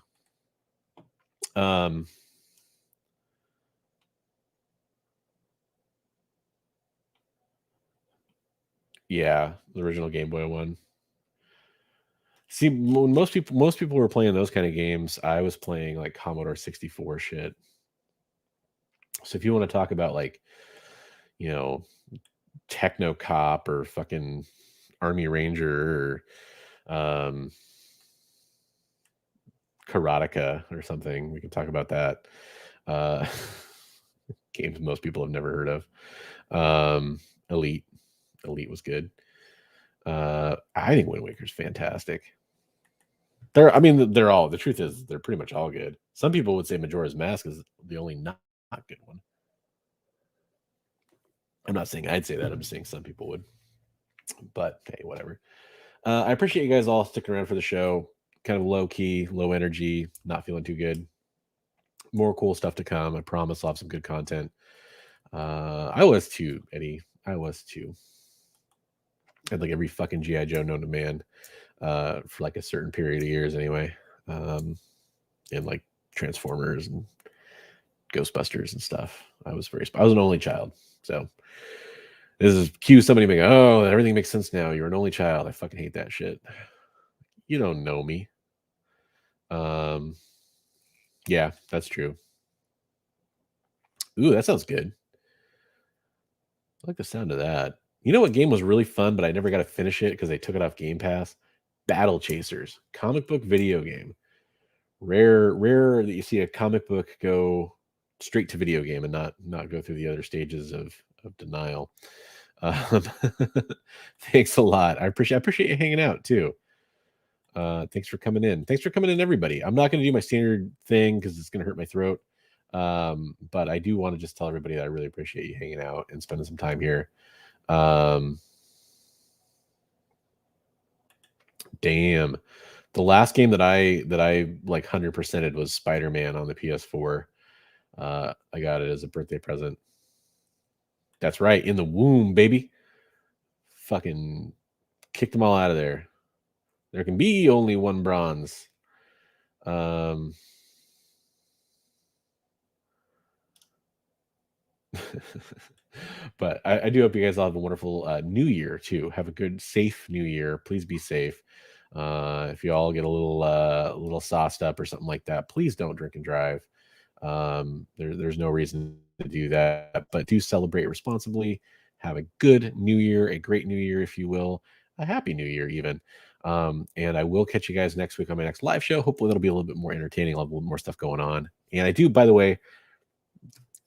Yeah, the original Game Boy one. See, when most people were playing those kind of games, I was playing like Commodore 64 shit. So if you want to talk about like, you know, Techno Cop or fucking Army Ranger or Karateka or something, we can talk about that. Games most people have never heard of. Elite was good. I think Wind Waker's fantastic. They're all, the truth is they're pretty much all good. Some people would say Majora's Mask is the only not good one. I'm not saying I'd say that. I'm just saying some people would. But hey, whatever. I appreciate you guys all sticking around for the show. Kind of low key, low energy, not feeling too good. More cool stuff to come. I promise I'll have some good content. I was too, Eddie. I was too. I had like every fucking G.I. Joe known to man for like a certain period of years anyway. And like Transformers and Ghostbusters and stuff. I was an only child. So this is cue somebody being, oh, everything makes sense now. You're an only child. I fucking hate that shit. You don't know me. Yeah, that's true. Ooh, that sounds good. I like the sound of that. You know what game was really fun, but I never got to finish it because they took it off Game Pass? Battle Chasers, comic book video game. Rare that you see a comic book go straight to video game and not go through the other stages of denial. Thanks a lot. I appreciate you hanging out too. Thanks for coming in. Thanks for coming in, everybody. I'm not going to do my standard thing because it's going to hurt my throat. But I do want to just tell everybody that I really appreciate you hanging out and spending some time here. Damn. The last game that I like 100%ed was Spider-Man on the PS4. I got it as a birthday present. That's right, in the womb, baby. Fucking kicked them all out of there. There can be only one bronze. But I do hope you guys all have a wonderful new year too. Have a good, safe new year. Please be safe. If you all get a little sauced up or something like that, please don't drink and drive. There's no reason to do that, but do celebrate responsibly. Have a good new year, a great new year, if you will, a happy new year even. And I will catch you guys next week on my next live show. Hopefully that'll be a little bit more entertaining. I'll have a little more stuff going on. And I do, by the way,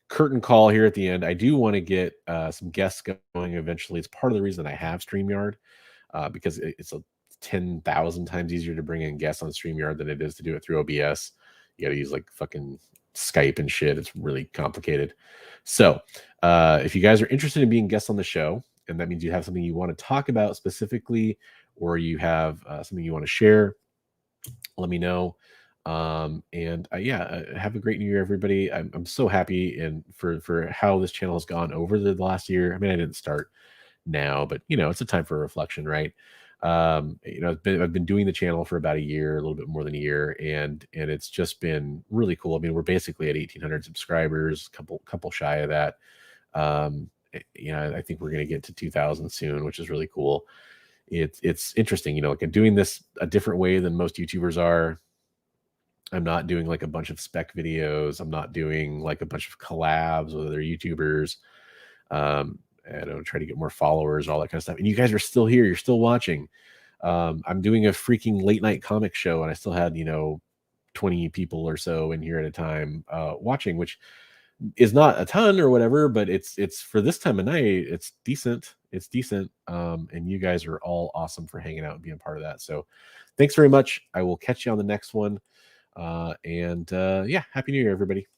curtain call here at the end. I do want to get some guests going eventually. It's part of the reason I have StreamYard, because it's a 10,000 times easier to bring in guests on StreamYard than it is to do it through OBS. You got to use like fucking Skype and shit. It's really complicated. So if you guys are interested in being guests on the show, and that means you have something you want to talk about specifically, or you have something you want to share, let me know. Yeah, have a great new year, everybody. I'm so happy and for how this channel has gone over the last year. I mean, I didn't start now, but it's a time for reflection, right? I've been doing the channel for about a year, a little bit more than a year, and it's just been really cool. I mean, we're basically at 1,800 subscribers, couple shy of that. I think we're going to get to 2,000 soon, which is really cool. It's interesting, like doing this a different way than most YouTubers are. I'm not doing like a bunch of spec videos. I'm not doing like a bunch of collabs with other YouTubers. I don't try to get more followers and all that kind of stuff. And you guys are still here. You're still watching. I'm doing a freaking late night comic show, and I still had 20 people or so in here at a time watching, which is not a ton or whatever, but it's for this time of night, it's decent. It's decent. And you guys are all awesome for hanging out and being part of that. So thanks very much. I will catch you on the next one. Yeah, Happy New Year, everybody.